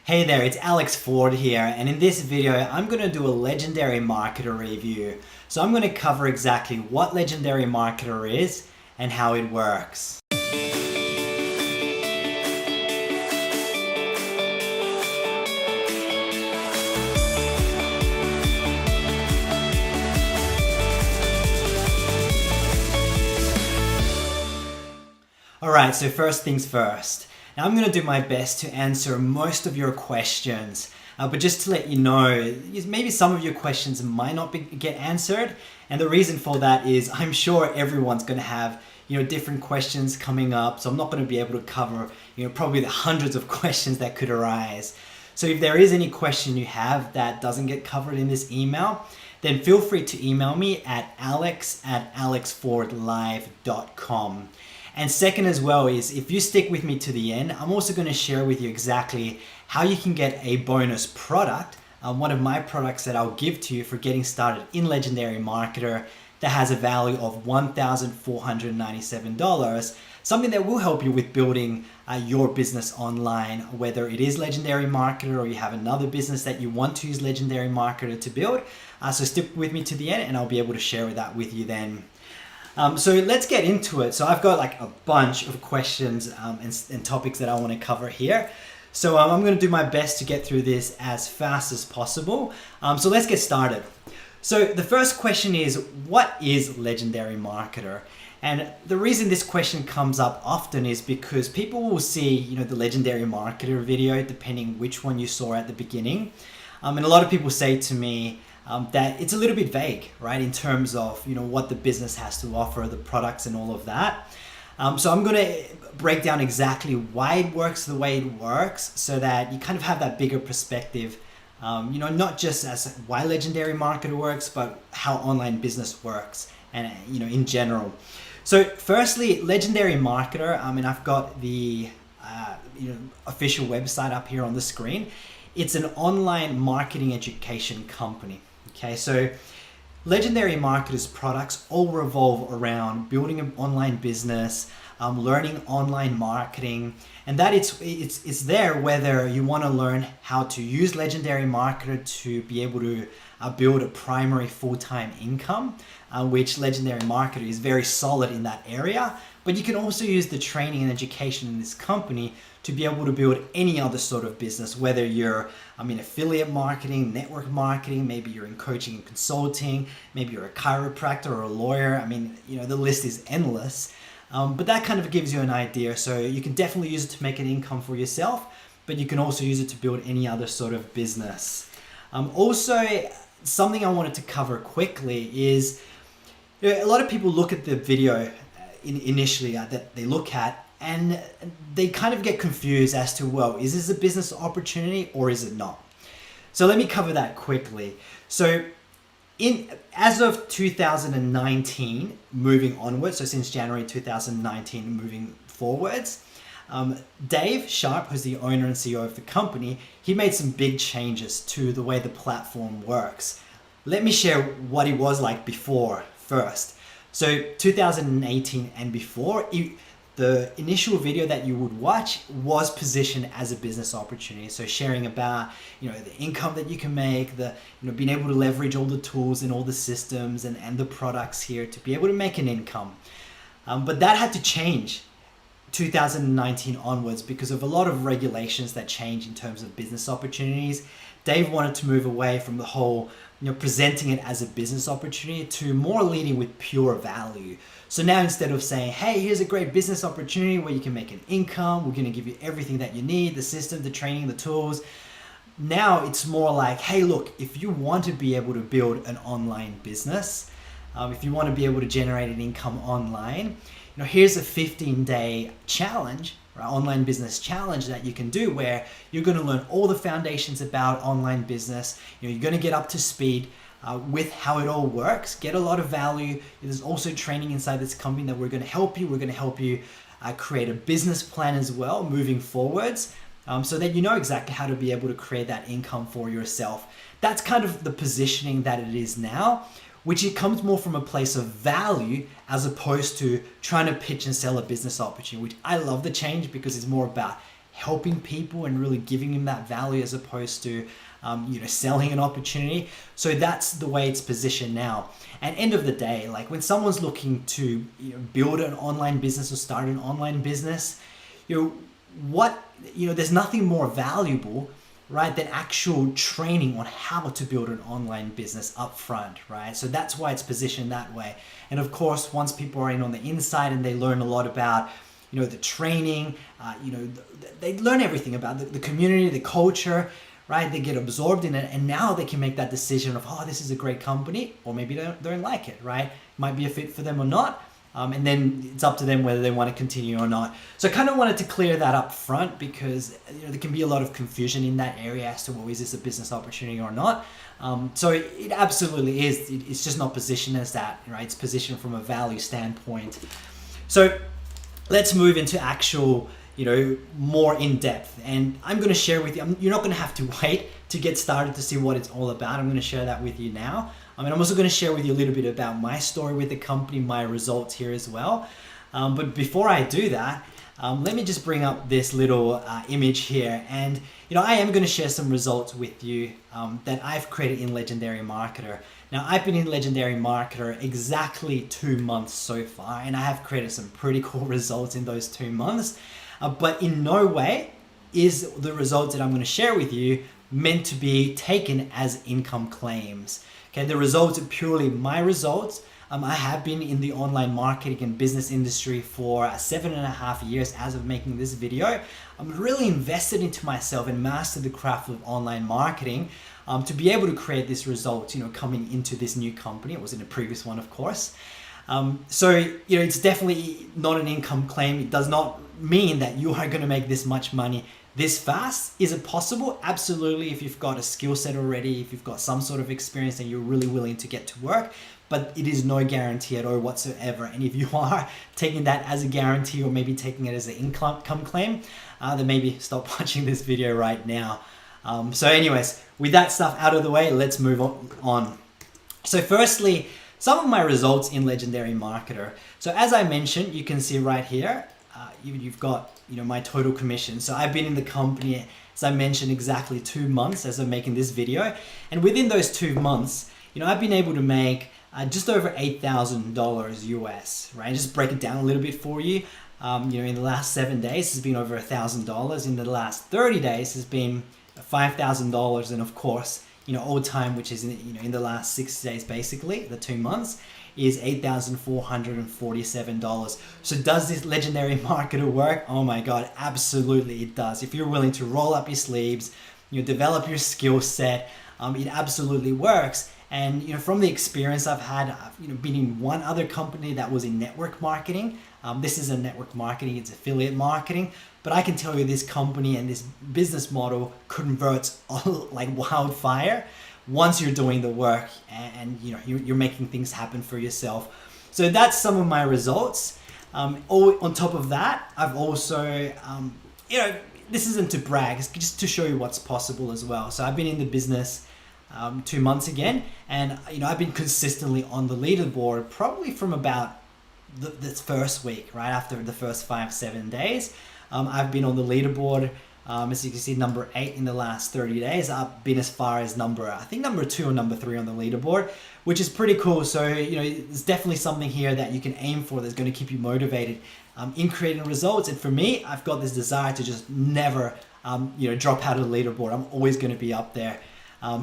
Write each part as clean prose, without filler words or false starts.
Hey there, it's Alex Ford here, and in this video I'm going to do a Legendary Marketer review. So I'm going to cover exactly what Legendary Marketer is and how it works. Alright, so first things first. Now I'm going to do my best to answer most of your questions, but just to let you know, maybe some of your questions might not get answered, and the reason for that is I'm sure everyone's going to have different questions coming up, so I'm not going to be able to cover probably the hundreds of questions that could arise. So if there is any question you have that doesn't get covered in this email, then feel free to email me at alex@alexfordlive.com. And second as well is, if you stick with me to the end, I'm also going to share with you exactly how you can get a bonus product, one of my products that I'll give to you for getting started in Legendary Marketer that has a value of $1,497, something that will help you with building your business online, whether it is Legendary Marketer or you have another business that you want to use Legendary Marketer to build. So stick with me to the end and I'll be able to share that with you then. So let's get into it. So I've got like a bunch of questions and topics that I want to cover here. So I'm going to do my best to get through this as fast as possible. So let's get started. So the first question is, what is Legendary Marketer? And the reason this question comes up often is because people will see, the Legendary Marketer video, depending which one you saw at the beginning. And a lot of people say to me, that it's a little bit vague, right, in terms of what the business has to offer, the products and all of that. So I'm going to break down exactly why it works the way it works, so that you kind of have that bigger perspective, not just as why Legendary Marketer works, but how online business works, and in general. So firstly, Legendary Marketer, and I've got the official website up here on the screen. It's an online marketing education company. Okay, so Legendary Marketer's products all revolve around building an online business, learning online marketing, and that it's there whether you want to learn how to use Legendary Marketer to be able to build a primary full-time income, which Legendary Marketer is very solid in that area. But you can also use the training and education in this company to be able to build any other sort of business, whether you're affiliate marketing, network marketing, maybe you're in coaching and consulting, maybe you're a chiropractor or a lawyer. The list is endless. But that kind of gives you an idea. So you can definitely use it to make an income for yourself, but you can also use it to build any other sort of business. Also, something I wanted to cover quickly is, a lot of people look at the video initially that they look at, and they kind of get confused as to, well, is this a business opportunity or is it not? So let me cover that quickly. So as of 2019 moving onwards, so since January 2019 moving forwards, Dave Sharp, who's the owner and CEO of the company, he made some big changes to the way the platform works. Let me share what it was like before first. So 2018 and before, the initial video that you would watch was positioned as a business opportunity. So sharing about, the income that you can make, the, being able to leverage all the tools and all the systems and the products here to be able to make an income. But that had to change 2019 onwards because of a lot of regulations that change in terms of business opportunities. Dave wanted to move away from the whole, presenting it as a business opportunity to more leading with pure value. So now instead of saying, hey, here's a great business opportunity where you can make an income, we're going to give you everything that you need, the system, the training, the tools. Now it's more like, hey, look, if you want to be able to build an online business, if you want to be able to generate an income online, here's a 15-day challenge, right, online business challenge that you can do where you're going to learn all the foundations about online business. You're going to get up to speed with how it all works, get a lot of value. There's also training inside this company that we're going to help you. We're going to help you create a business plan as well moving forwards, so that you know exactly how to be able to create that income for yourself. That's kind of the positioning that it is now, which it comes more from a place of value as opposed to trying to pitch and sell a business opportunity, which I love the change because it's more about, helping people and really giving them that value as opposed to selling an opportunity. So that's the way it's positioned now. And end of the day, like when someone's looking to build an online business or start an online business, there's nothing more valuable, right, than actual training on how to build an online business up front, right? So that's why it's positioned that way. And of course, once people are in on the inside and they learn a lot about the training, they learn everything about the community, the culture, right? They get absorbed in it, and now they can make that decision of, oh, this is a great company, or maybe they don't like it, right? Might be a fit for them or not. And then it's up to them whether they want to continue or not. So I kind of wanted to clear that up front because there can be a lot of confusion in that area as to, well, is this a business opportunity or not? So it absolutely is. It's just not positioned as that, right? It's positioned from a value standpoint. So let's move into actual, more in depth. And I'm going to share with you, you're not going to have to wait to get started to see what it's all about. I'm going to share that with you now. And I'm also going to share with you a little bit about my story with the company, my results here as well. But before I do that, let me just bring up this little image here. And, I am going to share some results with you that I've created in Legendary Marketer. Now, I've been in Legendary Marketer exactly 2 months so far, and I have created some pretty cool results in those 2 months. But in no way is the results that I'm going to share with you meant to be taken as income claims. Okay, the results are purely my results. I have been in the online marketing and business industry for 7.5 years as of making this video. I'm really invested into myself and mastered the craft of online marketing to be able to create this result, coming into this new company. It was in a previous one, of course. So, it's definitely not an income claim. It does not mean that you are going to make this much money this fast. Is it possible? Absolutely, if you've got a skill set already, if you've got some sort of experience and you're really willing to get to work, but it is no guarantee at all whatsoever. And if you are taking that as a guarantee or maybe taking it as an income claim, then maybe stop watching this video right now. So anyways, with that stuff out of the way, let's move on. So firstly, some of my results in Legendary Marketer. So as I mentioned, you can see right here, you've got my total commission. So I've been in the company, as I mentioned, exactly 2 months as I'm making this video. And within those 2 months, I've been able to make just over $8,000 US, right? Just break it down a little bit for you. In the last 7 days, it's been over $1,000. In the last 30 days, it's been $5,000. And of course, all time, which is in the last 6 days, basically the 2 months, is $8,447. So does this Legendary Marketer work? Oh my God, absolutely it does. If you're willing to roll up your sleeves, develop your skill set, it absolutely works. And from the experience I've had, I've been in one other company that was in network marketing. This is a network marketing, it's affiliate marketing. But I can tell you this company and this business model converts like wildfire once you're doing the work and you're making things happen for yourself. So that's some of my results. On top of that, I've also, this isn't to brag, it's just to show you what's possible as well. So I've been in the business 2 months again, and I've been consistently on the leaderboard probably from about this first week, right after the first 5-7 days. I've been on the leaderboard, as you can see, number 8 in the last 30 days. I've been as far as number 2 or number 3 on the leaderboard, which is pretty cool. So there's definitely something here that you can aim for that's going to keep you motivated in creating results. And for me, I've got this desire to just never drop out of the leaderboard. I'm always going to be up there.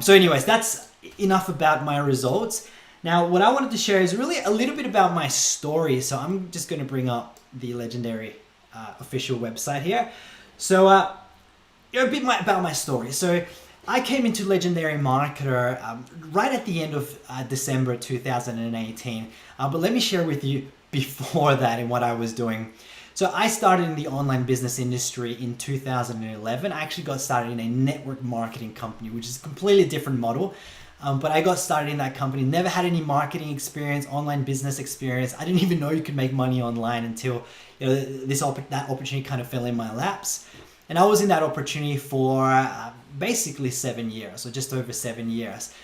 So anyways, that's enough about my results. Now, what I wanted to share is really a little bit about my story. So I'm just going to bring up the Legendary official website here. So a bit about my story. So I came into Legendary Marketer right at the end of December 2018. But let me share with you before that and what I was doing. So I started in the online business industry in 2011. I actually got started in a network marketing company, which is a completely different model. But I got started in that company, never had any marketing experience, online business experience. I didn't even know you could make money online until that opportunity kind of fell in my laps. And I was in that opportunity for basically 7 years, or just over 7 years.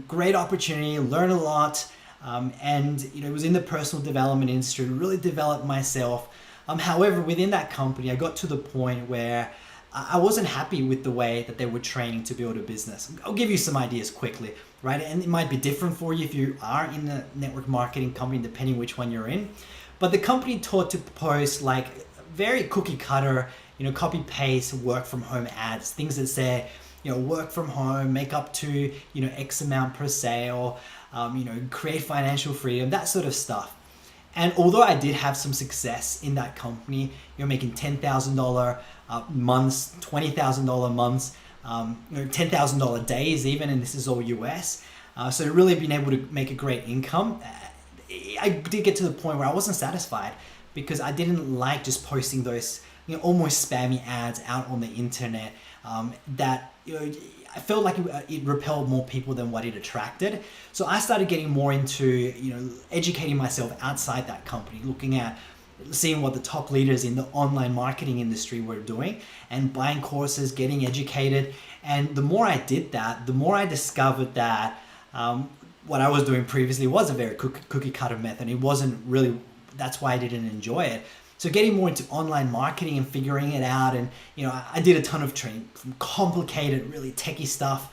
Great opportunity, learned a lot. And it was in the personal development industry, really developed myself. However, within that company, I got to the point where I wasn't happy with the way that they were training to build a business. I'll give you some ideas quickly, right? And it might be different for you if you are in a network marketing company, depending which one you're in. But the company taught to post like very cookie cutter, copy paste, work from home ads, things that say, work from home, make up to, X amount per sale, create financial freedom, that sort of stuff. And although I did have some success in that company, making $10,000 months, $20,000 months, $10,000 days even, and this is all US. So really being able to make a great income, I did get to the point where I wasn't satisfied because I didn't like just posting those almost spammy ads out on the internet that I felt like it repelled more people than what it attracted. So I started getting more into educating myself outside that company, looking at seeing what the top leaders in the online marketing industry were doing and buying courses, getting educated. And the more I did that, the more I discovered that what I was doing previously was a very cookie cutter method. It wasn't really, that's why I didn't enjoy it. So getting more into online marketing and figuring it out, and I did a ton of training, from complicated, really techie stuff,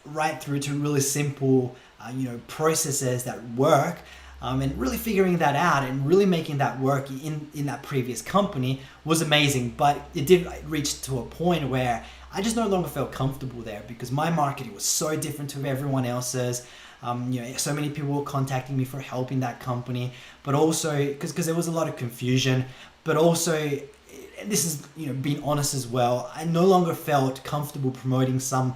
right through to really simple, processes that work, and really figuring that out and really making that work in that previous company was amazing. But it did reach to a point where I just no longer felt comfortable there because my marketing was so different to everyone else's. So many people were contacting me for help in that company, but also because there was a lot of confusion, but also, and this is, being honest as well, I no longer felt comfortable promoting some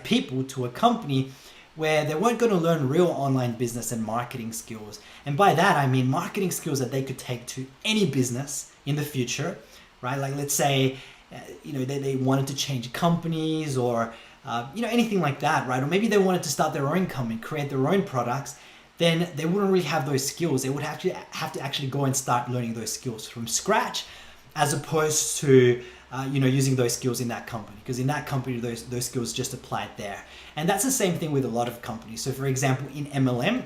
people to a company where they weren't going to learn real online business and marketing skills. And by that, I mean marketing skills that they could take to any business in the future, right? Like let's say, they wanted to change companies or anything like that, right? Or maybe they wanted to start their own company, create their own products, then they wouldn't really have those skills. They would have to actually go and start learning those skills from scratch, as opposed to using those skills in that company, because in that company those skills just applied there. And that's the same thing with a lot of companies. So for example, in MLM,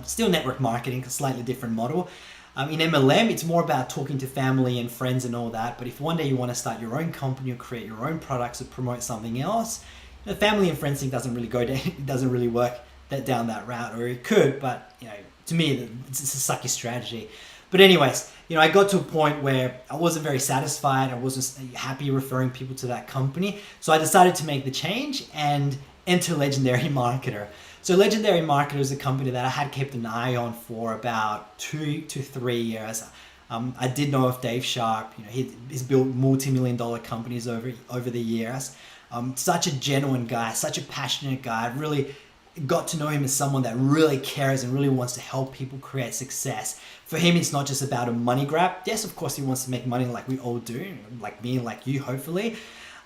still network marketing, a slightly different model. In MLM, it's more about talking to family and friends and all that. But if one day you want to start your own company or create your own products or promote something else, the family and friends thing doesn't really go down, it doesn't really work down that route, or it could, but to me, it's a sucky strategy. But anyways, I got to a point where I wasn't very satisfied. I wasn't happy referring people to that company. So I decided to make the change and enter Legendary Marketer. So Legendary Marketer is a company that I had kept an eye on for about 2 to 3 years. I did know of Dave Sharp. He's built multi-million-dollar companies over the years. Such a genuine guy, such a passionate guy. I really got to know him as someone that really cares and really wants to help people create success. For him, it's not just about a money grab. Yes, of course, he wants to make money like we all do, like me and like you, hopefully.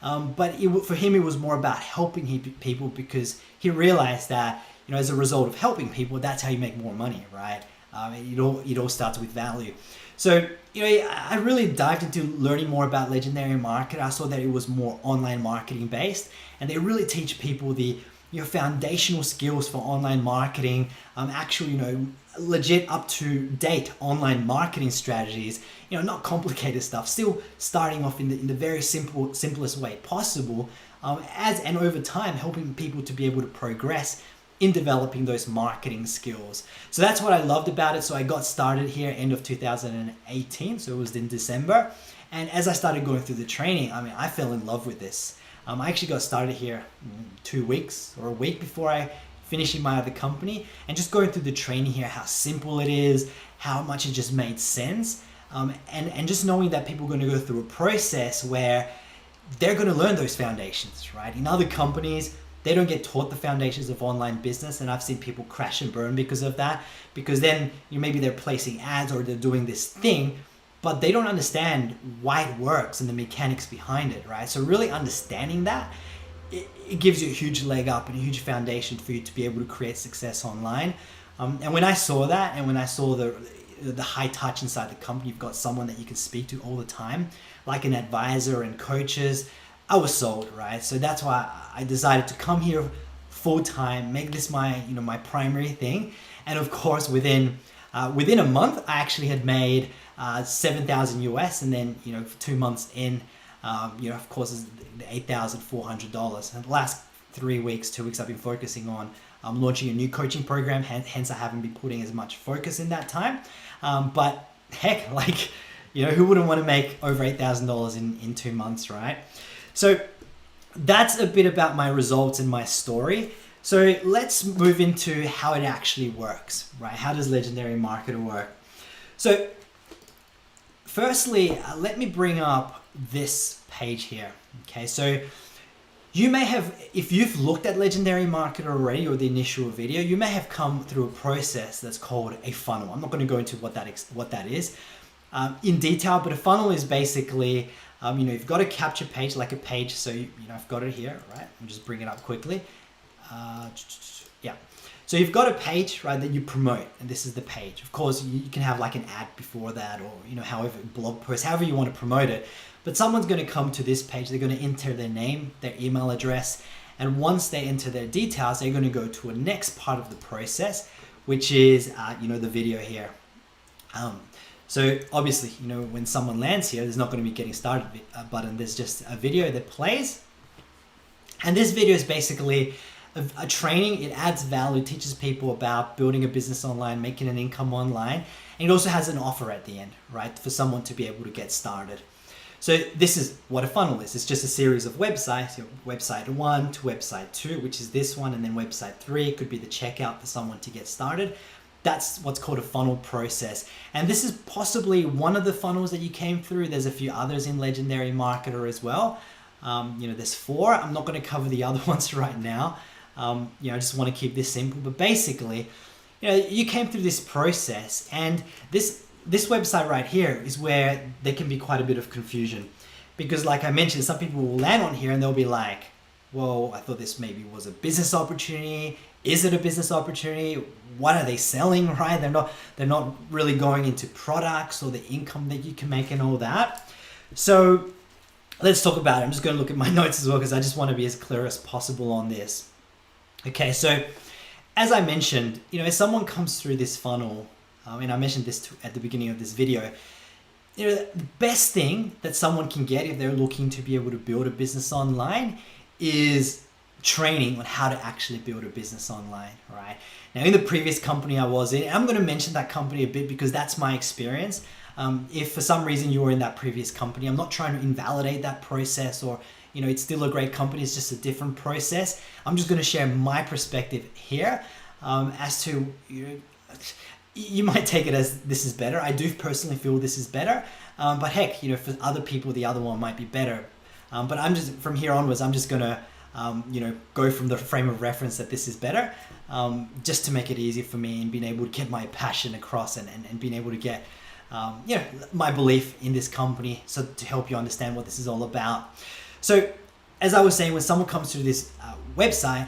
But for him, it was more about helping people, because he realized that, as a result of helping people, that's how you make more money, right? It all starts with value. So, I really dived into learning more about Legendary Marketer. I saw that it was more online marketing based, and they really teach people the foundational skills for online marketing, legit up to date online marketing strategies, not complicated stuff, still starting off in the very simplest way possible, and over time helping people to be able to progress in developing those marketing skills. So that's what I loved about it. So I got started here end of 2018, so it was in December, and as I started going through the training, I fell in love with this. I actually got started here 2 weeks or a week before I finished in my other company, and just going through the training here, how simple it is, how much it just made sense, and just knowing that people are going to go through a process where they're going to learn those foundations, right? In other companies, they don't get taught the foundations of online business, and I've seen people crash and burn because of that, because then maybe they're placing ads or they're doing this thing, but they don't understand why it works and the mechanics behind it, right? So really understanding that, it gives you a huge leg up and a huge foundation for you to be able to create success online. And when I saw that, and when I saw the high touch inside the company, you've got someone that you can speak to all the time, like an advisor and coaches, I was sold, right? So that's why I decided to come here full time, make this my primary thing. And of course, within a month, I actually had made 7,000 US, and then, you know, for 2 months in, you know, of course, it's $8,400. And the last 3 weeks, 2 weeks, I've been focusing on launching a new coaching program. Hence, I haven't been putting as much focus in that time. But heck, like, you know, who wouldn't want to make over $8,000 in 2 months, right? So that's a bit about my results and my story. So let's move into how it actually works, right? How does Legendary Marketer work? So firstly, let me bring up this page here. Okay, so you may have, if you've looked at Legendary Marketer already, or the initial video, you may have come through a process that's called a funnel. I'm not going to go into what that is in detail, but a funnel is basically, you know, you've got a capture page, like a page. So, you know, I've got it here, right? I'll just bring it up quickly. Yeah. So you've got a page, right, that you promote, and this is the page. Of course, you can have like an ad before that, or, you know, however, blog post, however you want to promote it. But someone's going to come to this page, they're going to enter their name, their email address, and once they enter their details, they're going to go to a next part of the process, which is, you know, the video here. So obviously, you know, when someone lands here, there's not going to be getting started button. There's just a video that plays. And this video is basically a training. It adds value, teaches people about building a business online, making an income online. And it also has an offer at the end, right, for someone to be able to get started. So this is what a funnel is. It's just a series of websites, you know, website 1 to website 2, which is this one, and then website 3 could be the checkout for someone to get started. That's what's called a funnel process. And this is possibly one of the funnels that you came through. There's a few others in Legendary Marketer as well. You know, there's 4. I'm not going to cover the other ones right now. You know, I just want to keep this simple. But basically, you know, you came through this process, and this website right here is where there can be quite a bit of confusion. Because like I mentioned, some people will land on here and they'll be like, well, I thought this maybe was a business opportunity. Is it a business opportunity? What are they selling, right? They're not really going into products or the income that you can make and all that. So let's talk about it. I'm just going to look at my notes as well, because I just want to be as clear as possible on this. Okay, so as I mentioned, you know, if someone comes through this funnel, and I mentioned this at the beginning of this video, you know, the best thing that someone can get if they're looking to be able to build a business online is training on how to actually build a business online, right? Now, in the previous company I was in, I'm going to mention that company a bit because that's my experience. If for some reason you were in that previous company, I'm not trying to invalidate that process, or, you know, it's still a great company, it's just a different process. I'm just going to share my perspective here as to, you might take it as this is better. I do personally feel this is better, but heck, you know, for other people, the other one might be better. But I'm just, from here onwards, I'm just going to, you know, go from the frame of reference that this is better, just to make it easier for me and being able to get my passion across and being able to get, you know, my belief in this company, so to help you understand what this is all about. So as I was saying, when someone comes to this website,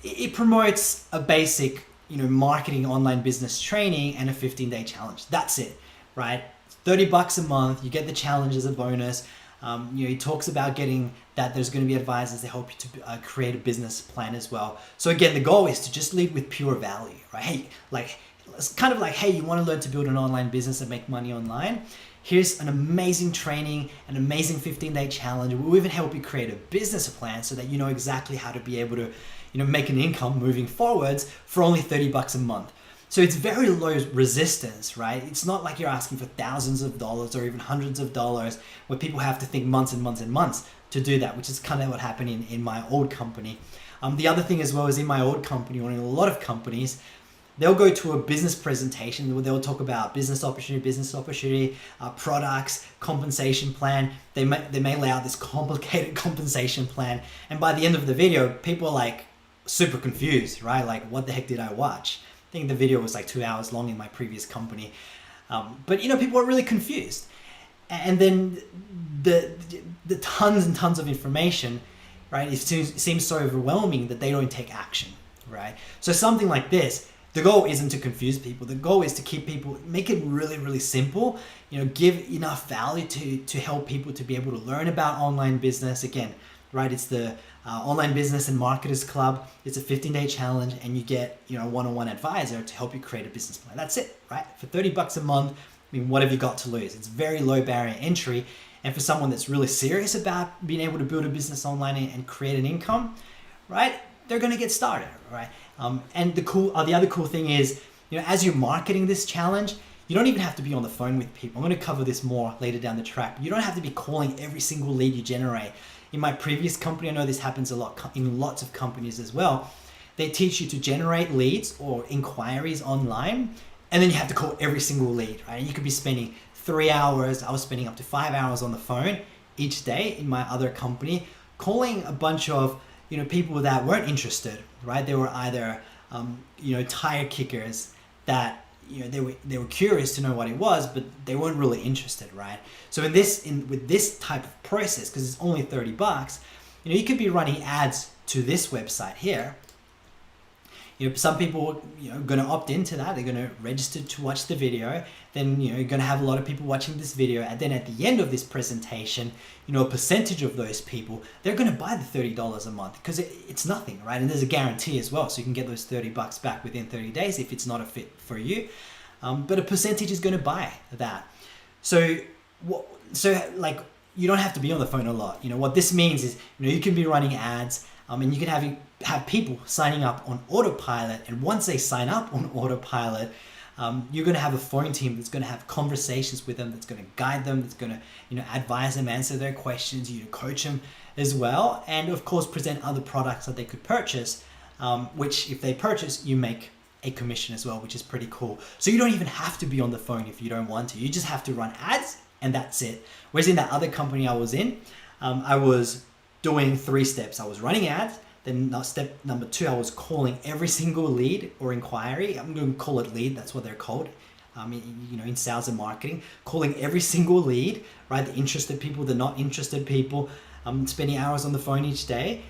it promotes a basic, you know, marketing online business training and a 15-day challenge. That's it, right? $30 a month, you get the challenge as a bonus. You know, he talks about getting that there's going to be advisors that help you to create a business plan as well. So again, the goal is to just lead with pure value, right? Hey, like, it's kind of like, hey, you want to learn to build an online business and make money online? Here's an amazing training, an amazing 15-day challenge. We'll even help you create a business plan so that you know exactly how to be able to, you know, make an income moving forwards for only $30 a month. So it's very low resistance, right? It's not like you're asking for thousands of dollars or even hundreds of dollars where people have to think months and months and months to do that, which is kind of what happened in my old company. The other thing as well is in my old company, or in a lot of companies, they'll go to a business presentation where they'll talk about business opportunity, products, compensation plan. They may lay out this complicated compensation plan. And by the end of the video, people are like super confused, right? Like, what the heck did I watch? I think the video was like 2 hours long in my previous company. But, you know, people are really confused. And then the tons and tons of information, right? It seems so overwhelming that they don't take action, right? So something like this, the goal isn't to confuse people. The goal is to keep people, make it really, really simple, you know, give enough value to help people to be able to learn about online business. Again, right? It's the Online Business and Marketers Club. It's a 15-day challenge, and you get, you know, a one-on-one advisor to help you create a business plan. That's it, right? For $30 a month, mean, what have you got to lose? It's very low barrier entry. And for someone that's really serious about being able to build a business online and create an income, right? They're going to get started, right? And the other cool thing is, as you're marketing this challenge, you don't even have to be on the phone with people. I'm going to cover this more later down the track. You don't have to be calling every single lead you generate. In my previous company, I know this happens a lot in lots of companies as well. They teach you to generate leads or inquiries online, and then you have to call every single lead, right? And you could be spending 3 hours. I was spending up to 5 hours on the phone each day in my other company, calling a bunch of people that weren't interested, right? They were either tire kickers that they were curious to know what it was, but they weren't really interested, right? So with this type of process, because it's only $30, you could be running ads to this website here. Some people are going to opt into that. They're going to register to watch the video. Then you're going to have a lot of people watching this video, and then at the end of this presentation, a percentage of those people, they're going to buy the $30 a month because it's nothing, right? And there's a guarantee as well, so you can get those $30 back within 30 days if it's not a fit for you. But a percentage is going to buy that. So you don't have to be on the phone a lot. What this means is you can be running ads. And you can have people signing up on autopilot, and once they sign up on autopilot, you're going to have a phone team that's going to have conversations with them, that's going to guide them, that's going to advise them, answer their questions, coach them as well, and of course present other products that they could purchase, which if they purchase, you make a commission as well, which is pretty cool. So you don't even have to be on the phone if you don't want to. You just have to run ads, and that's it. Whereas in that other company I was in, I was doing 3 steps. I was running ads. Then step number 2, I was calling every single lead or inquiry. I'm going to call it lead. That's what they're called. In sales and marketing, calling every single lead, right? The interested people, the not interested people. Spending hours on the phone each day,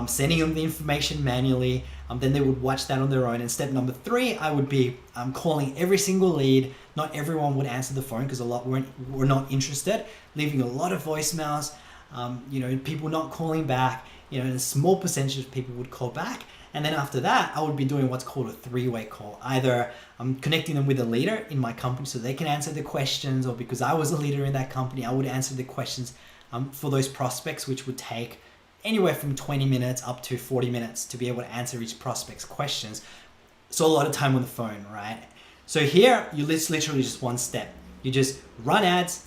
sending them the information manually. Then they would watch that on their own. And step number 3, I would be calling every single lead. Not everyone would answer the phone because a lot were not interested. Leaving a lot of voicemails. People not calling back, a small percentage of people would call back. And then after that, I would be doing what's called a 3-way call. Either I'm connecting them with a leader in my company so they can answer the questions, or because I was a leader in that company, I would answer the questions for those prospects, which would take anywhere from 20 minutes up to 40 minutes to be able to answer each prospect's questions. So a lot of time on the phone, right? So here, it's literally just one step. You just run ads,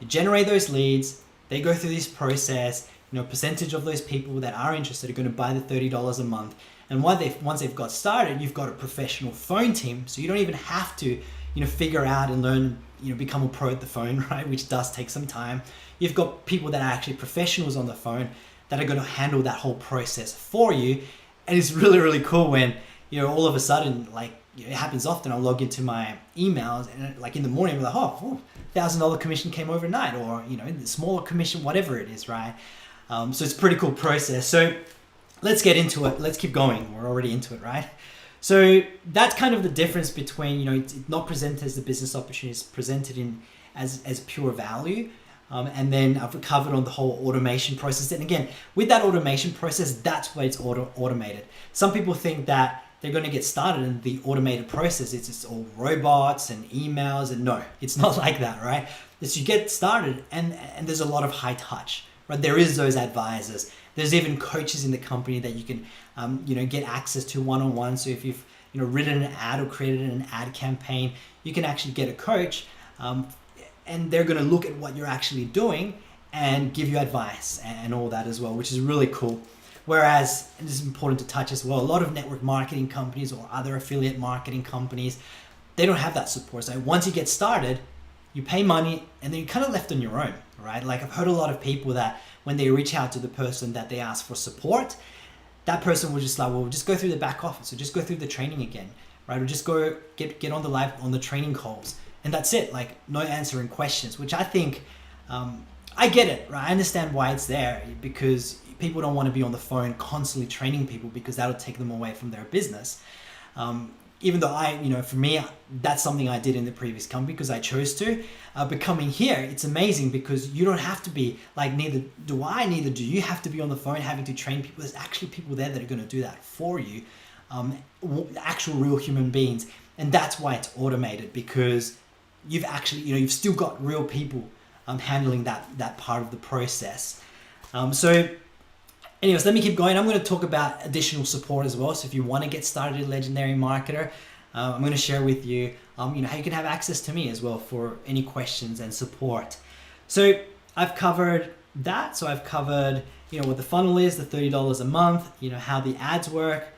you generate those leads, they go through this process, percentage of those people that are interested are going to buy the $30 a month. And once they've got started, you've got a professional phone team. So you don't even have to, figure out and learn, become a pro at the phone, right? Which does take some time. You've got people that are actually professionals on the phone that are going to handle that whole process for you. And it's really, really cool when, all of a sudden, it happens often. I'll log into my emails and in the morning, I'm like, $1,000 commission came overnight, or, the smaller commission, whatever it is, right? So it's a pretty cool process. So let's get into it. Let's keep going. We're already into it, right? So that's kind of the difference between, it's not presented as a business opportunity, it's presented as pure value. And then I've covered on the whole automation process. And again, with that automation process, that's why it's automated. Some people think that they're going to get started in the automated process. It's just all robots and emails, and no, it's not like that, right? It's you get started and there's a lot of high touch, right? There is those advisors. There's even coaches in the company that you can, get access to one-on-one. So if you've, written an ad or created an ad campaign, you can actually get a coach, and they're going to look at what you're actually doing and give you advice and all that as well, which is really cool. Whereas, and this is important to touch as well, a lot of network marketing companies or other affiliate marketing companies, they don't have that support. So once you get started, you pay money and then you're kind of left on your own, right? Like I've heard a lot of people that when they reach out to the person that they ask for support, that person will just just go through the back office, or just go through the training again, right? Or just go get on the training calls. And that's it, no answering questions, which I think, I get it, right? I understand why it's there, because people don't want to be on the phone constantly training people because that'll take them away from their business. Even though for me, that's something I did in the previous company because I chose to. But coming here, it's amazing because you don't have to be neither do you have to be on the phone having to train people. There's actually people there that are going to do that for you, actual real human beings. And that's why it's automated, because you've actually, you've still got real people handling that part of the process. So anyways, let me keep going. I'm going to talk about additional support as well. So if you want to get started in Legendary Marketer, I'm going to share with you, how you can have access to me as well for any questions and support. So I've covered that. So I've covered, what the funnel is, the $30 a month, how the ads work.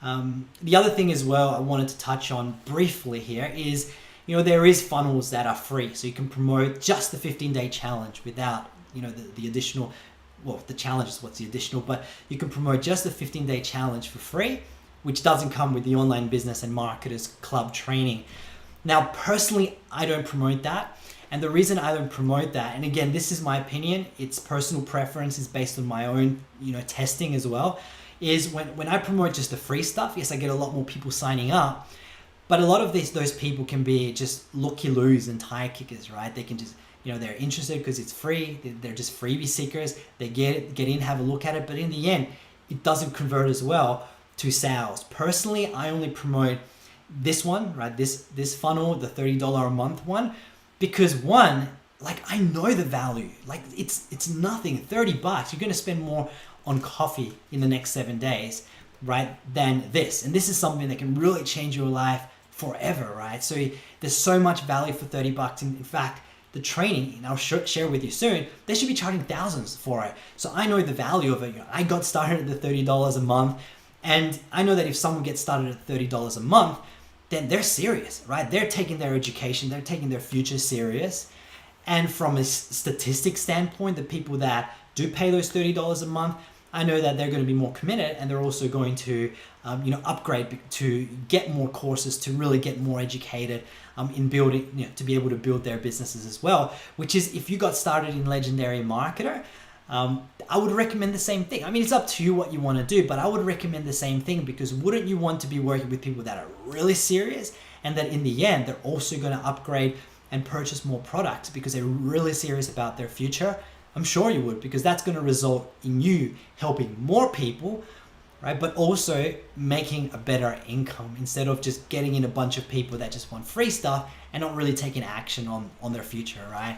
The other thing as well I wanted to touch on briefly here is, there is funnels that are free. So you can promote just the 15-day challenge without, the additional, well, the challenge is what's the additional, but you can promote just the 15-day challenge for free, which doesn't come with the Online Business and Marketers Club training. Now, personally, I don't promote that. And the reason I don't promote that, and again, this is my opinion, it's personal preference, it's based on my own, testing as well, is when I promote just the free stuff, yes, I get a lot more people signing up, but a lot of those people can be just looky-loos and tire kickers, right? They can just, they're interested because it's free, they're just freebie seekers, they get in, have a look at it, but in the end, it doesn't convert as well to sales. Personally, I only promote this one, right? This funnel, the $30 a month one, because one, like, I know the value, like it's nothing, $30. You're going to spend more on coffee in the next 7 days, right, than this. And this is something that can really change your life forever, right? So there's so much value for $30. In fact, the training, and I'll share with you soon, they should be charging thousands for it. So I know the value of it. I got started at the $30 a month, and I know that if someone gets started at $30 a month, then they're serious, right? They're taking their education, they're taking their future serious. And from a statistic standpoint, the people that do pay those $30 a month, I know that they're going to be more committed, and they're also going to, upgrade to get more courses, to really get more educated in building, to be able to build their businesses as well. Which is, if you got started in Legendary Marketer, I would recommend the same thing. I mean, it's up to you what you want to do, but I would recommend the same thing, because wouldn't you want to be working with people that are really serious, and that in the end, they're also going to upgrade and purchase more products because they're really serious about their future? I'm sure you would, because that's going to result in you helping more people, right? But also making a better income, instead of just getting in a bunch of people that just want free stuff and not really taking action on their future, right?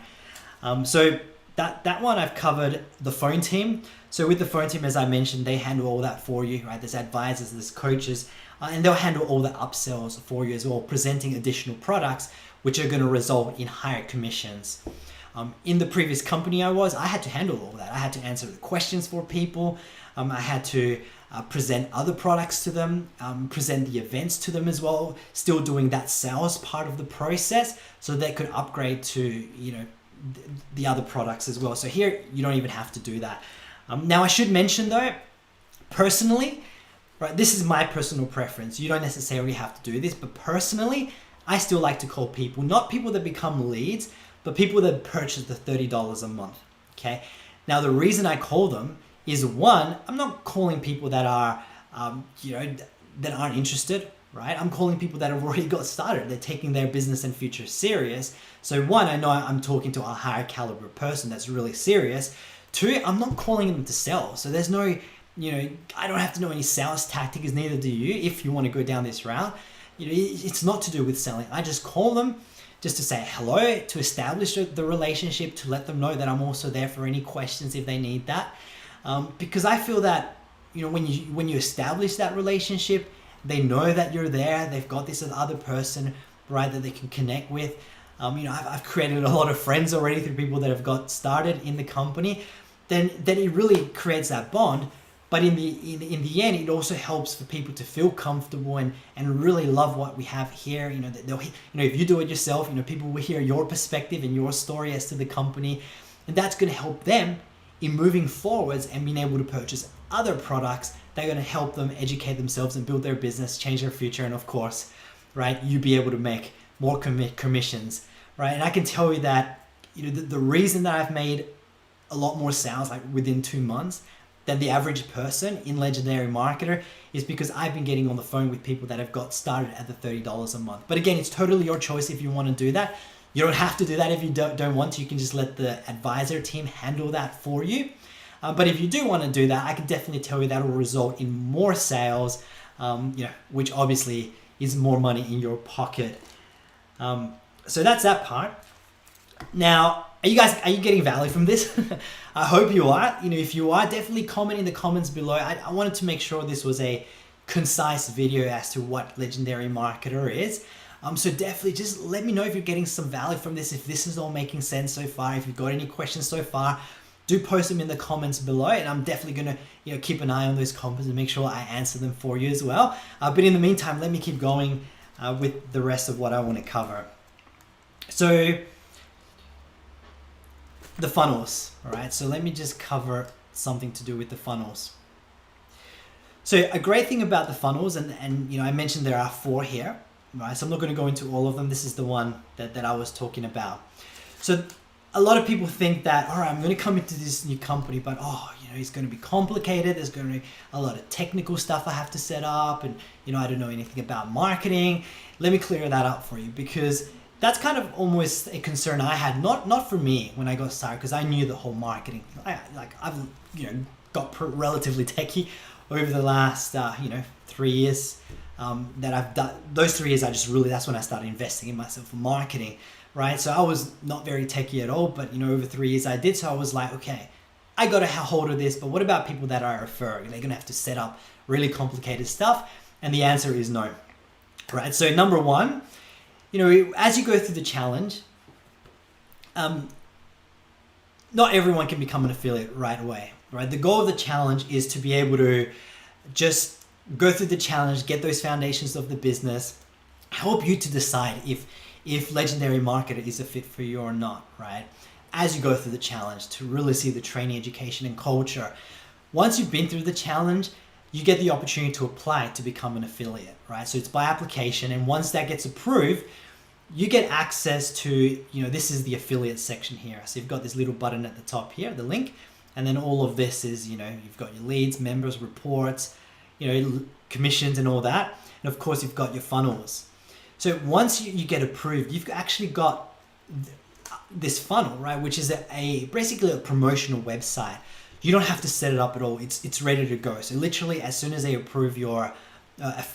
So that one I've covered. The phone team. So with the phone team, as I mentioned, they handle all that for you, right? There's advisors, there's coaches, and they'll handle all the upsells for you as well, presenting additional products, which are going to result in higher commissions. In the previous company I had to handle all that. I had to answer the questions for people. I had to present other products to them, present the events to them as well, still doing that sales part of the process, so they could upgrade to, the other products as well. So here, you don't even have to do that. Now, I should mention though, personally, right, this is my personal preference. You don't necessarily have to do this, but personally, I still like to call people, not people that become leads, but people that purchase the $30 a month, okay? Now, the reason I call them is, one, I'm not calling people that are, that aren't interested, right? I'm calling people that have already got started. They're taking their business and future serious. So one, I know I'm talking to a higher caliber person that's really serious. Two, I'm not calling them to sell. So there's no, I don't have to know any sales tactics, neither do you, if you want to go down this route. It's not to do with selling. I just call them just to say hello, to establish the relationship, to let them know that I'm also there for any questions if they need that. Because I feel that, when you establish that relationship, they know that you're there. They've got this other person, right, that they can connect with. I've created a lot of friends already through people that have got started in the company. Then it really creates that bond. But in the end, it also helps for people to feel comfortable and really love what we have here. If you do it yourself, people will hear your perspective and your story as to the company, and that's going to help them in moving forwards and being able to purchase other products that are going to help them educate themselves and build their business, change their future, and of course, right, you be able to make more commissions, right? And I can tell you that the reason that I've made a lot more sales, like within 2 months, than the average person in Legendary Marketer, is because I've been getting on the phone with people that have got started at the $30 a month. But again, it's totally your choice if you want to do that. You don't have to do that if you don't want to. You can just let the advisor team handle that for you. But if you do want to do that, I can definitely tell you that will result in more sales, which obviously is more money in your pocket. So that's that part. Now, are you getting value from this? I hope you are. If you are, definitely comment in the comments below. I wanted to make sure this was a concise video as to what Legendary Marketer is. So definitely just let me know if you're getting some value from this, if this is all making sense so far, if you've got any questions so far. Do post them in the comments below, and I'm definitely gonna keep an eye on those comments and make sure I answer them for you as well. But in the meantime, let me keep going with the rest of what I want to cover. So the funnels, all right? So let me just cover something to do with the funnels. So a great thing about the funnels, and I mentioned there are 4 here, right? So I'm not going to go into all of them. This is the one that I was talking about. So a lot of people think that, all right, I'm going to come into this new company, but it's going to be complicated. There's going to be a lot of technical stuff I have to set up, and I don't know anything about marketing. Let me clear that up for you, because that's kind of almost a concern I had, not for me when I got started, because I knew the whole marketing. I've got relatively techie over the last 3 years that I've done. Those 3 years that's when I started investing in myself for marketing. Right, so I was not very techie at all, but over 3 years I did. So I was like, okay, I got a hold of this, but what about people that are referring? They're gonna have to set up really complicated stuff, and the answer is no. Right, so number one, as you go through the challenge, not everyone can become an affiliate right away. Right, the goal of the challenge is to be able to just go through the challenge, get those foundations of the business, help you to decide if Legendary Marketer is a fit for you or not, right? As you go through the challenge, to really see the training, education, and culture. Once you've been through the challenge, you get the opportunity to apply to become an affiliate, right? So it's by application, and once that gets approved, you get access to, this is the affiliate section here. So you've got this little button at the top here, the link, and then all of this is, you've got your leads, members, reports, commissions, and all that. And of course, you've got your funnels. So once you get approved, you've actually got this funnel, right? Which is basically a promotional website. You don't have to set it up at all. It's ready to go. So literally, as soon as they approve your,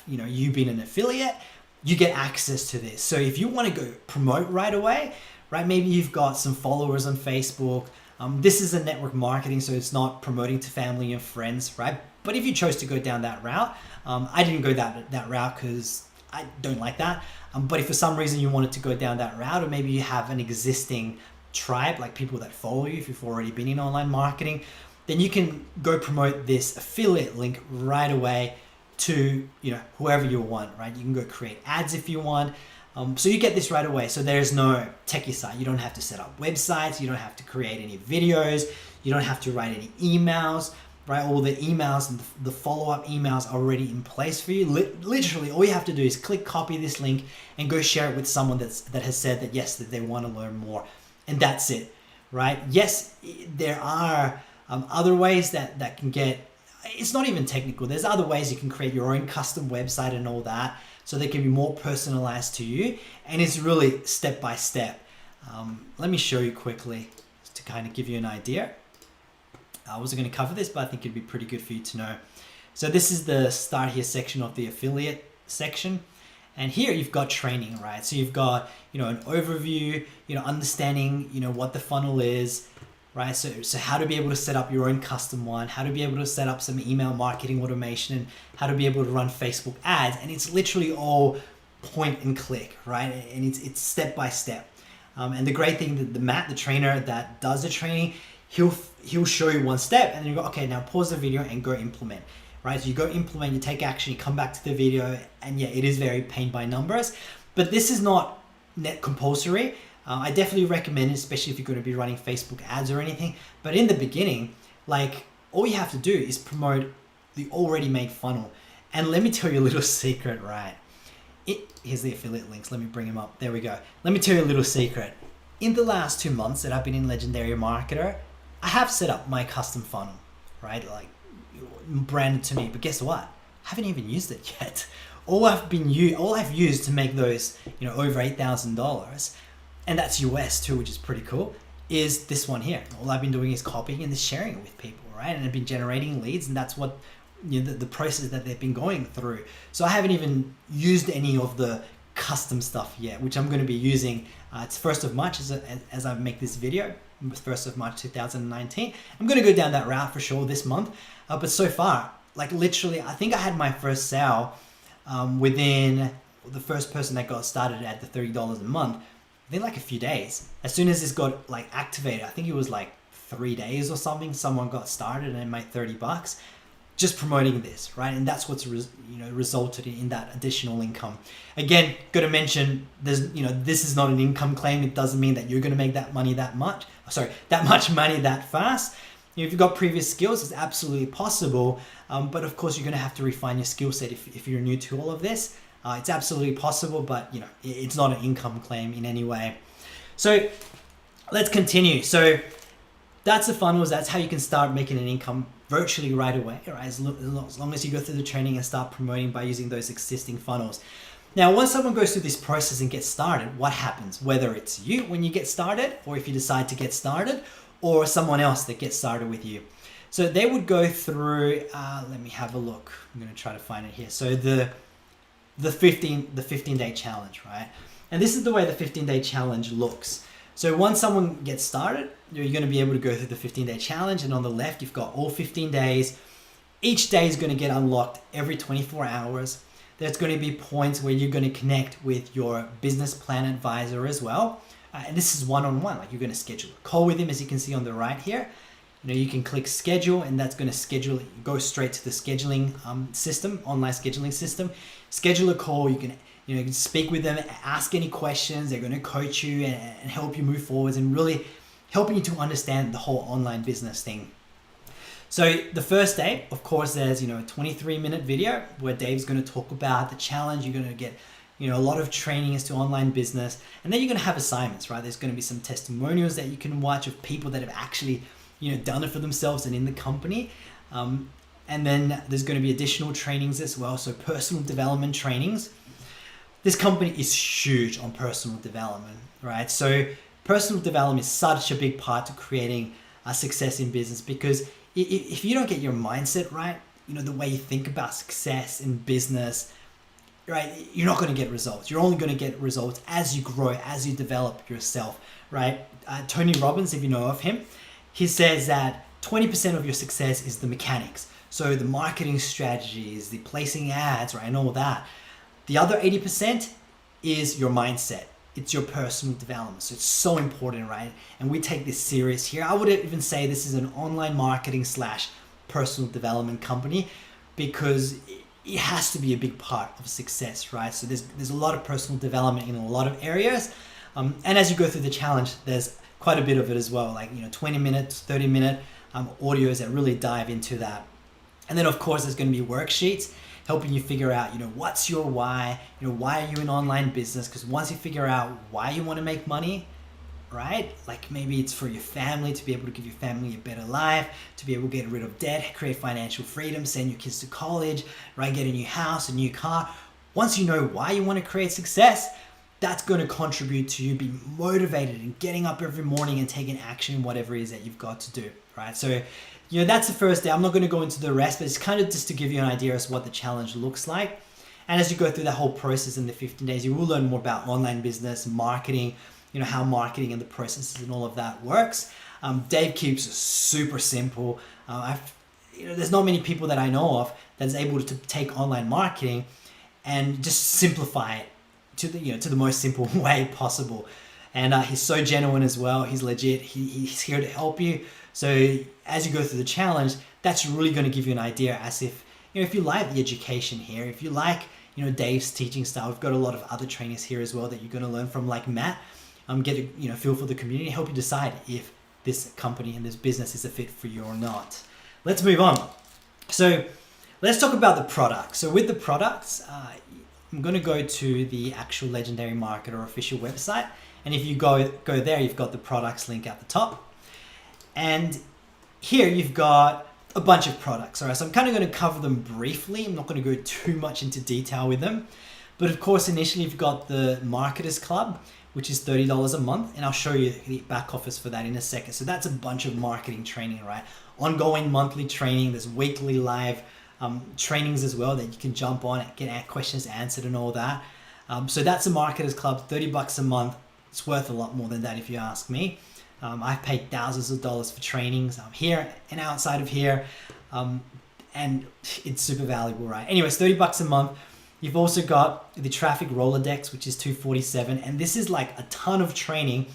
you being an affiliate, you get access to this. So if you want to go promote right away, right? Maybe you've got some followers on Facebook. This is a network marketing, so it's not promoting to family and friends, right? But if you chose to go down that route, I didn't go that route because I don't like that. But if for some reason you wanted to go down that route, or maybe you have an existing tribe, like people that follow you, if you've already been in online marketing, then you can go promote this affiliate link right away to whoever you want, right? You can go create ads if you want. So you get this right away. So there's no techie site. You don't have to set up websites. You don't have to create any videos. You don't have to write any emails. Right, all the emails and the follow-up emails are already in place for you. Literally, all you have to do is click copy this link and go share it with someone that has said that yes, that they want to learn more, and that's it. Right? Yes, there are other ways that can get. It's not even technical. There's other ways you can create your own custom website and all that, so they can be more personalized to you, and it's really step by step. Let me show you quickly to kind of give you an idea. I wasn't going to cover this, but I think it'd be pretty good for you to know. So this is the start here section of the affiliate section. And here you've got training, right? So you've got, an overview, understanding, what the funnel is, right? So how to be able to set up your own custom one, how to be able to set up some email marketing automation, and how to be able to run Facebook ads. And it's literally all point and click, right? And it's step by step. And the great thing that Matt, the trainer that does the training, he'll show you one step, and then you go, okay, now pause the video and go implement, right? So you go implement, you take action, you come back to the video, and yeah, it is very paint by numbers, but this is not net compulsory. I definitely recommend it, especially if you're going to be running Facebook ads or anything. But in the beginning, all you have to do is promote the already made funnel. And let me tell you a little secret, right? Here's the affiliate links. Let me bring them up. There we go. Let me tell you a little secret. In the last 2 months that I've been in Legendary Marketer, I have set up my custom funnel, right? Branded to me, but guess what? I haven't even used it yet. All I've used to make those, over $8,000, and that's US too, which is pretty cool, is this one here. All I've been doing is copying and sharing it with people, right? And I've been generating leads, and that's what the process that they've been going through. So I haven't even used any of the custom stuff yet, which I'm going to be using. It's 1st of March as I make this video, 1st of March 2019. I'm going to go down that route for sure this month. But so far, like literally, I think I had my first sale within the first person that got started at the $30 a month, within like a few days. As soon as this got like activated, I think it was like 3 days or something, someone got started and made $30 just promoting this, right? And that's what's resulted in that additional income. Again, got to mention, this is not an income claim. It doesn't mean that you're going to make that money that much money that fast. If you've got previous skills, it's absolutely possible. But of course, you're going to have to refine your skill set if you're new to all of this. It's absolutely possible, but it's not an income claim in any way. So let's continue. So that's the funnels. That's how you can start making an income virtually right away, right? As long as you go through the training and start promoting by using those existing funnels. Now, once someone goes through this process and gets started, what happens? Whether it's you when you get started, or if you decide to get started, or someone else that gets started with you. So they would go through, let me have a look. I'm going to try to find it here. So the 15-day challenge, right? And this is the way the 15-day challenge looks. So once someone gets started, you're going to be able to go through the 15-day challenge, and on the left, you've got all 15 days. Each day is going to get unlocked every 24 hours. There's going to be points where you're going to connect with your business plan advisor as well. And this is one-on-one, like you're going to schedule a call with him, as you can see on the right here. You can click schedule, and that's going to go straight to the scheduling system, online scheduling system. Schedule a call. You can speak with them, ask any questions. They're going to coach you and help you move forwards, and really helping you to understand the whole online business thing. So the first day, of course, there's a 23-minute video where Dave's going to talk about the challenge. You're going to get a lot of training as to online business, and then you're going to have assignments, right? There's going to be some testimonials that you can watch of people that have actually done it for themselves and in the company. And then there's going to be additional trainings as well. So personal development trainings. This company is huge on personal development, right? So personal development is such a big part to creating a success in business, because if you don't get your mindset right, the way you think about success in business, right, you're not going to get results. You're only going to get results as you grow, as you develop yourself, right? Tony Robbins, if you know of him, he says that 20% of your success is the mechanics. So the marketing strategies, the placing ads, right, and all that. The other 80% is your mindset. It's your personal development. So it's so important, right? And we take this serious here. I would even say this is an online marketing / personal development company, because it has to be a big part of success, right? So there's a lot of personal development in a lot of areas. And as you go through the challenge, there's quite a bit of it as well, like 20 minutes, 30-minute audios that really dive into that. And then of course there's going to be worksheets helping you figure out, what's your why, why are you in online business? Because once you figure out why you want to make money, right? Like maybe it's for your family, to be able to give your family a better life, to be able to get rid of debt, create financial freedom, send your kids to college, right? Get a new house, a new car. Once you know why you want to create success, that's going to contribute to you being motivated and getting up every morning and taking action in whatever it is that you've got to do, right? So, that's the first day. I'm not going to go into the rest, but it's kind of just to give you an idea as to what the challenge looks like. And as you go through that whole process in the 15 days, you will learn more about online business, marketing, how marketing and the processes and all of that works. Dave keeps it super simple. There's not many people that I know of that's able to take online marketing and just simplify it to the most simple way possible. And he's so genuine as well. He's legit. He's here to help you. So as you go through the challenge, that's really going to give you an idea as if you like the education here, if you like Dave's teaching style. We've got a lot of other trainings here as well that you're going to learn from, like Matt. Get a feel for the community, help you decide if this company and this business is a fit for you or not. Let's move on. So let's talk about the product. So with the products, I'm going to go to the actual Legendary Marketer official website. And if you go there, you've got the products link at the top. And here you've got a bunch of products. All right, so I'm kind of going to cover them briefly. I'm not going to go too much into detail with them. But of course, initially you've got the Marketers Club, which is $30 a month. And I'll show you the back office for that in a second. So that's a bunch of marketing training, right? Ongoing monthly training. There's weekly live trainings as well that you can jump on and get questions answered and all that. So that's a Marketers Club, $30 a month. It's worth a lot more than that if you ask me. I've paid thousands of dollars for trainings here and outside of here, and it's super valuable, right? Anyways, $30 a month. You've also got the Traffic Rolodex, which is $247, and this is like a ton of training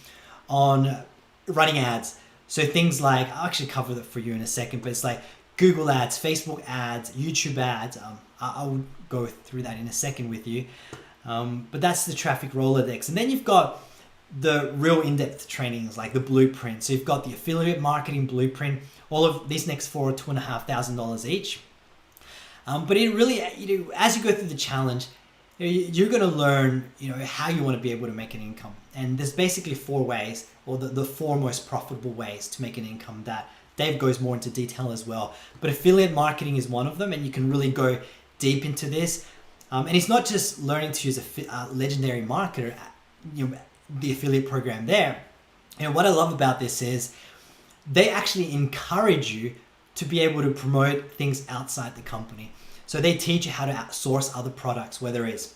on running ads. So things like, I'll actually cover that for you in a second, but it's like Google ads, Facebook ads, YouTube ads. I'll go through that in a second with you. But that's the Traffic Rolodex. And then you've got the real in-depth trainings like the blueprint. So you've got the affiliate marketing blueprint. All of these next four are $2,500 each. But it really, as you go through the challenge, you're going to learn, how you want to be able to make an income. And there's basically four ways, or the four most profitable ways to make an income that Dave goes more into detail as well. But affiliate marketing is one of them, and you can really go deep into this. And it's not just learning to use a Legendary Marketer, the affiliate program there. And what I love about this is they actually encourage you to be able to promote things outside the company. So they teach you how to source other products, whether it's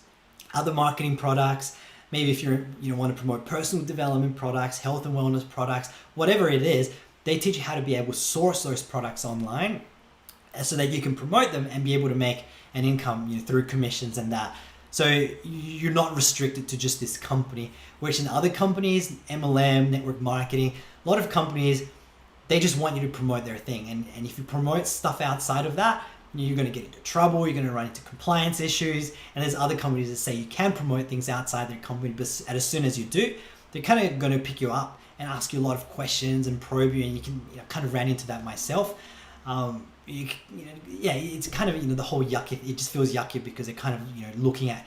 other marketing products, maybe if you want to promote personal development products, health and wellness products, whatever it is, they teach you how to be able to source those products online so that you can promote them and be able to make an income through commissions and that. So you're not restricted to just this company, which in other companies, MLM, network marketing, a lot of companies, they just want you to promote their thing. And if you promote stuff outside of that, you're going to get into trouble, you're going to run into compliance issues. And there's other companies that say you can promote things outside their company, but as soon as you do, they're kind of going to pick you up and ask you a lot of questions and probe you. And you can kind of ran into that myself. It's kind of, the whole yuck, it just feels yucky because they're kind of, looking at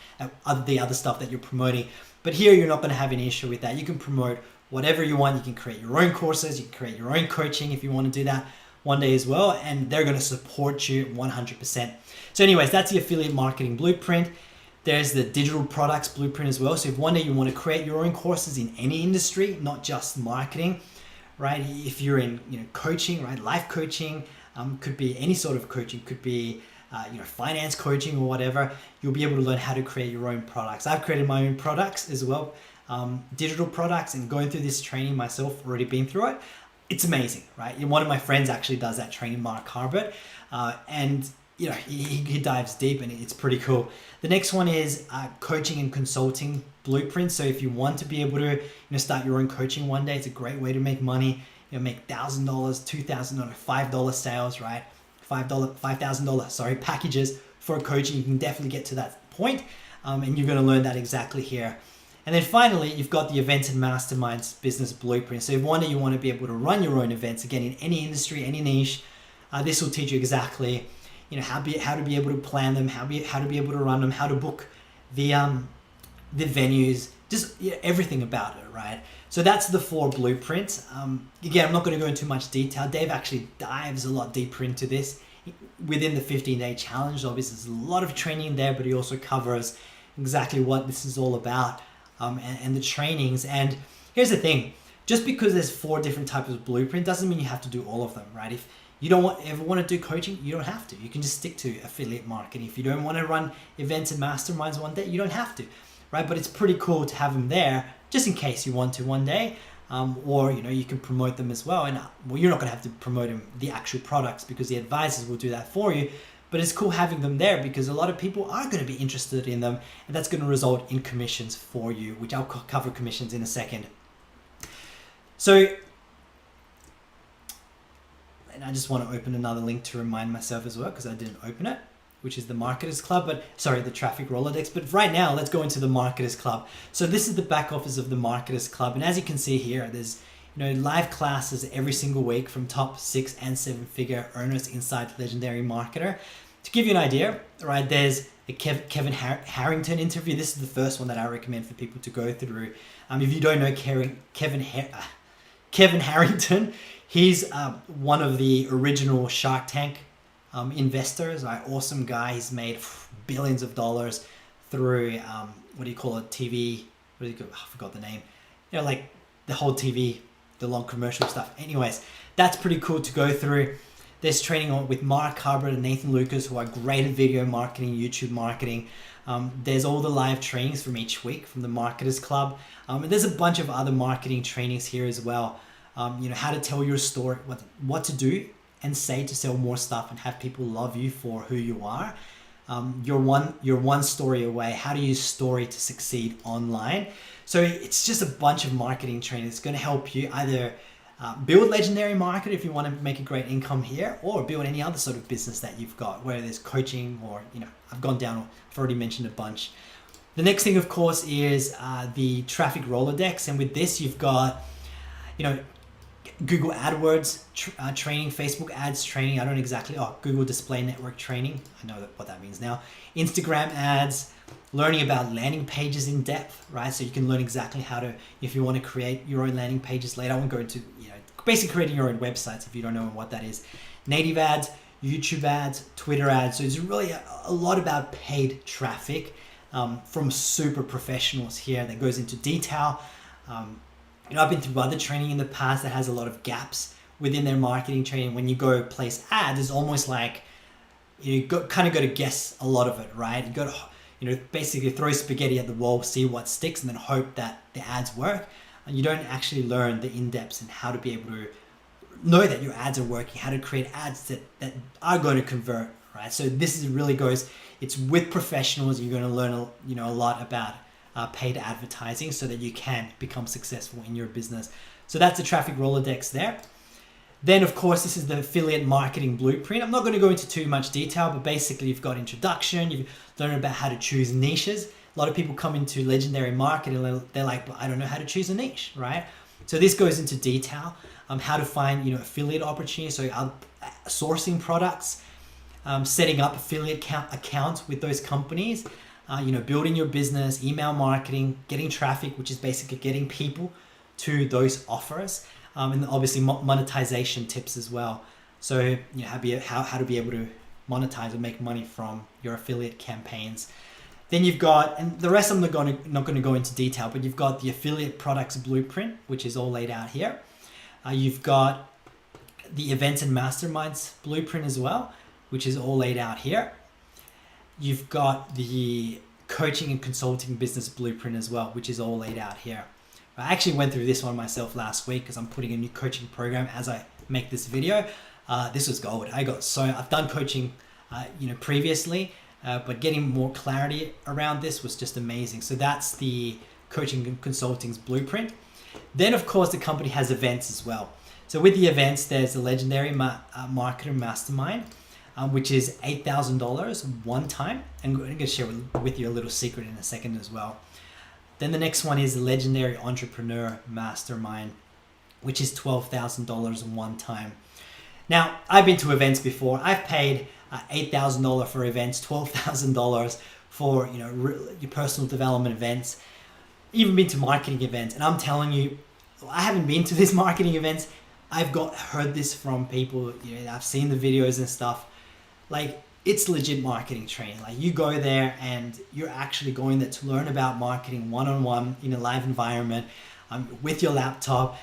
the other stuff that you're promoting. But here you're not going to have any issue with that. You can promote whatever you want. You can create your own courses, you can create your own coaching if you want to do that one day as well, and they're going to support you 100%. So anyways, that's the affiliate marketing blueprint. There's the digital products blueprint as well. So if one day you want to create your own courses in any industry, not just marketing, right? If you're in coaching, right? Life coaching, could be any sort of coaching, could be finance coaching or whatever, you'll be able to learn how to create your own products. I've created my own products as well, digital products, and going through this training myself, already been through it. It's amazing, right? One of my friends actually does that training, Mark Harbert, and he dives deep and it's pretty cool. The next one is coaching and consulting blueprint. So if you want to be able to start your own coaching one day, it's a great way to make money. Make $1,000, $2,000, $5 sales, right? $5,000 packages for coaching. You can definitely get to that point, and you're going to learn that exactly here. And then finally, you've got the Events and Masterminds business blueprint. So if one day you want to be able to run your own events, again, in any industry, any niche, this will teach you exactly, how to be able to plan them, how to be able to run them, how to book the venues, just everything about it, right? So that's the 4 blueprints. Again, I'm not going to go into much detail. Dave actually dives a lot deeper into this within the 15-day challenge. Obviously, there's a lot of training there, but he also covers exactly what this is all about. And the trainings. And here's the thing, just because there's 4 different types of blueprint doesn't mean you have to do all of them, right? If you don't ever want to do coaching, you don't have to. You can just stick to affiliate marketing. If you don't want to run events and masterminds one day, you don't have to, right? But it's pretty cool to have them there just in case you want to one day, or you can promote them as well. And you're not going to have to promote them, the actual products, because the advisors will do that for you. But it's cool having them there because a lot of people are going to be interested in them, and that's going to result in commissions for you, which I'll cover commissions in a second. So, and I just want to open another link to remind myself as well because I didn't open it, which is the Marketers Club, the Traffic Rolodex. But right now, let's go into the Marketers Club. So this is the back office of the Marketers Club. And as you can see here, there's live classes every single week from top 6 and 7-figure earners inside Legendary Marketer. To give you an idea, right, there's a Kevin Harrington interview. This is the first one that I recommend for people to go through. If you don't know Kevin Harrington, he's one of the original Shark Tank investors. Awesome guy. He's made billions of dollars through TV. I forgot the name. Like the whole TV. The long commercial stuff. Anyways, that's pretty cool to go through. There's training with Mark Hubbard and Nathan Lucas, who are great at video marketing, YouTube marketing. There's all the live trainings from each week from the Marketers Club. And there's a bunch of other marketing trainings here as well. How to tell your story, what to do and say to sell more stuff and have people love you for who you are. You're one story away. How to use story to succeed online. So it's just a bunch of marketing training. It's going to help you either build Legendary Marketer if you want to make a great income here, or build any other sort of business that you've got, whether there's coaching or, I've already mentioned a bunch. The next thing, of course, is the traffic Rolodex. And with this, you've got, Google AdWords training, Facebook ads training. I don't exactly, Google Display Network training. I know what that means now. Instagram ads, learning about landing pages in depth, right? So you can learn exactly how to, if you want to create your own landing pages later. I won't go into, basically creating your own websites if you don't know what that is. Native ads, YouTube ads, Twitter ads. So it's really a lot about paid traffic from super professionals here that goes into detail. I've been through other training in the past that has a lot of gaps within their marketing training. When you go place ads, it's almost like you kind of got to guess a lot of it, right? You got to, basically throw spaghetti at the wall, see what sticks, and then hope that the ads work. And you don't actually learn the in-depths and how to be able to know that your ads are working, how to create ads that are going to convert, right? So this it's with professionals. You're going to learn, a lot about paid advertising so that you can become successful in your business. So that's the traffic Rolodex there. Then, of course, this is the affiliate marketing blueprint. I'm not going to go into too much detail, but basically you've got introduction, you've learned about how to choose niches. A lot of people come into Legendary Marketing and they're like, but I don't know how to choose a niche, right? So this goes into detail, how to find, affiliate opportunities, so sourcing products, setting up affiliate accounts with those companies, building your business, email marketing, getting traffic, which is basically getting people to those offers, and obviously monetization tips as well. So how to be able to monetize and make money from your affiliate campaigns. Then you've got, and the rest I'm not going to go into detail, but you've got the affiliate products blueprint, which is all laid out here. You've got the events and masterminds blueprint as well, which is all laid out here. You've got the coaching and consulting business blueprint as well, which is all laid out here. I actually went through this one myself last week because I'm putting a new coaching program as I make this video. This was gold. I've done coaching, previously, but getting more clarity around this was just amazing. So that's the coaching and consulting's blueprint. Then, of course, the company has events as well. So with the events, there's the Legendary Marketer Mastermind, which is $8,000 one time. And I'm going to share with you a little secret in a second as well. Then the next one is the Legendary Entrepreneur Mastermind, which is $12,000 one time. Now, I've been to events before. I've paid $8,000 for events, $12,000 for your personal development events, even been to marketing events. And I'm telling you, I haven't been to these marketing events. I've heard this from people. I've seen the videos and stuff. Like, it's legit marketing training. Like, you go there and you're actually going there to learn about marketing one-on-one in a live environment, with your laptop,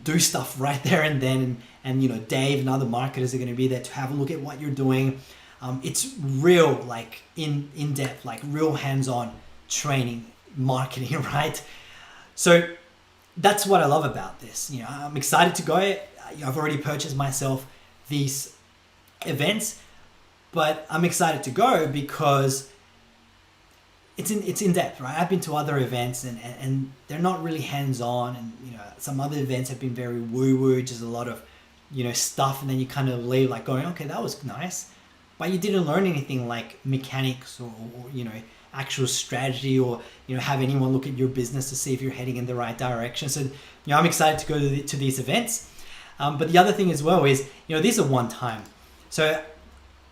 do stuff right there and then. And Dave and other marketers are going to be there to have a look at what you're doing. It's real, like in depth, like real hands-on training, marketing, right? So that's what I love about this. I'm excited to go. I've already purchased myself these events, but I'm excited to go because it's in depth, right? I've been to other events and they're not really hands-on, and some other events have been very woo-woo, just a lot of stuff, and then you kind of leave like going, okay, that was nice, but you didn't learn anything like mechanics or actual strategy, or have anyone look at your business to see if you're heading in the right direction. So I'm excited to go to these events, but the other thing as well is these are one time. So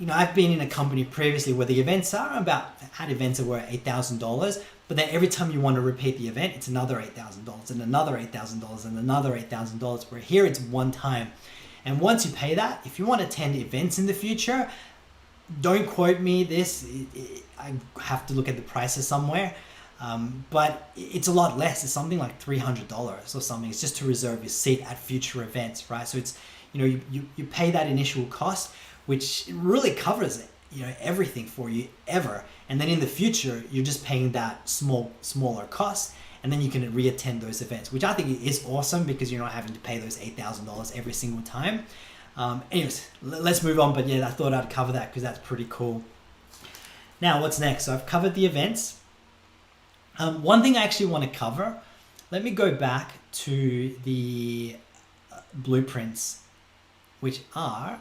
I've been in a company previously where the events had events that were $8,000, but then every time you want to repeat the event, it's another $8,000 and another $8,000 and another $8,000, where here it's one time. And once you pay that, if you want to attend events in the future, don't quote me this. I have to look at the prices somewhere, but it's a lot less. It's something like $300 or something. It's just to reserve your seat at future events, right? So it's you pay that initial cost, which really covers it, everything for you ever. And then in the future, you're just paying that smaller cost, and then you can reattend those events, which I think is awesome because you're not having to pay those $8,000 every single time. Anyways, let's move on. But yeah, I thought I'd cover that because that's pretty cool. Now, what's next? So I've covered the events. One thing I actually want to cover, let me go back to the blueprints, which are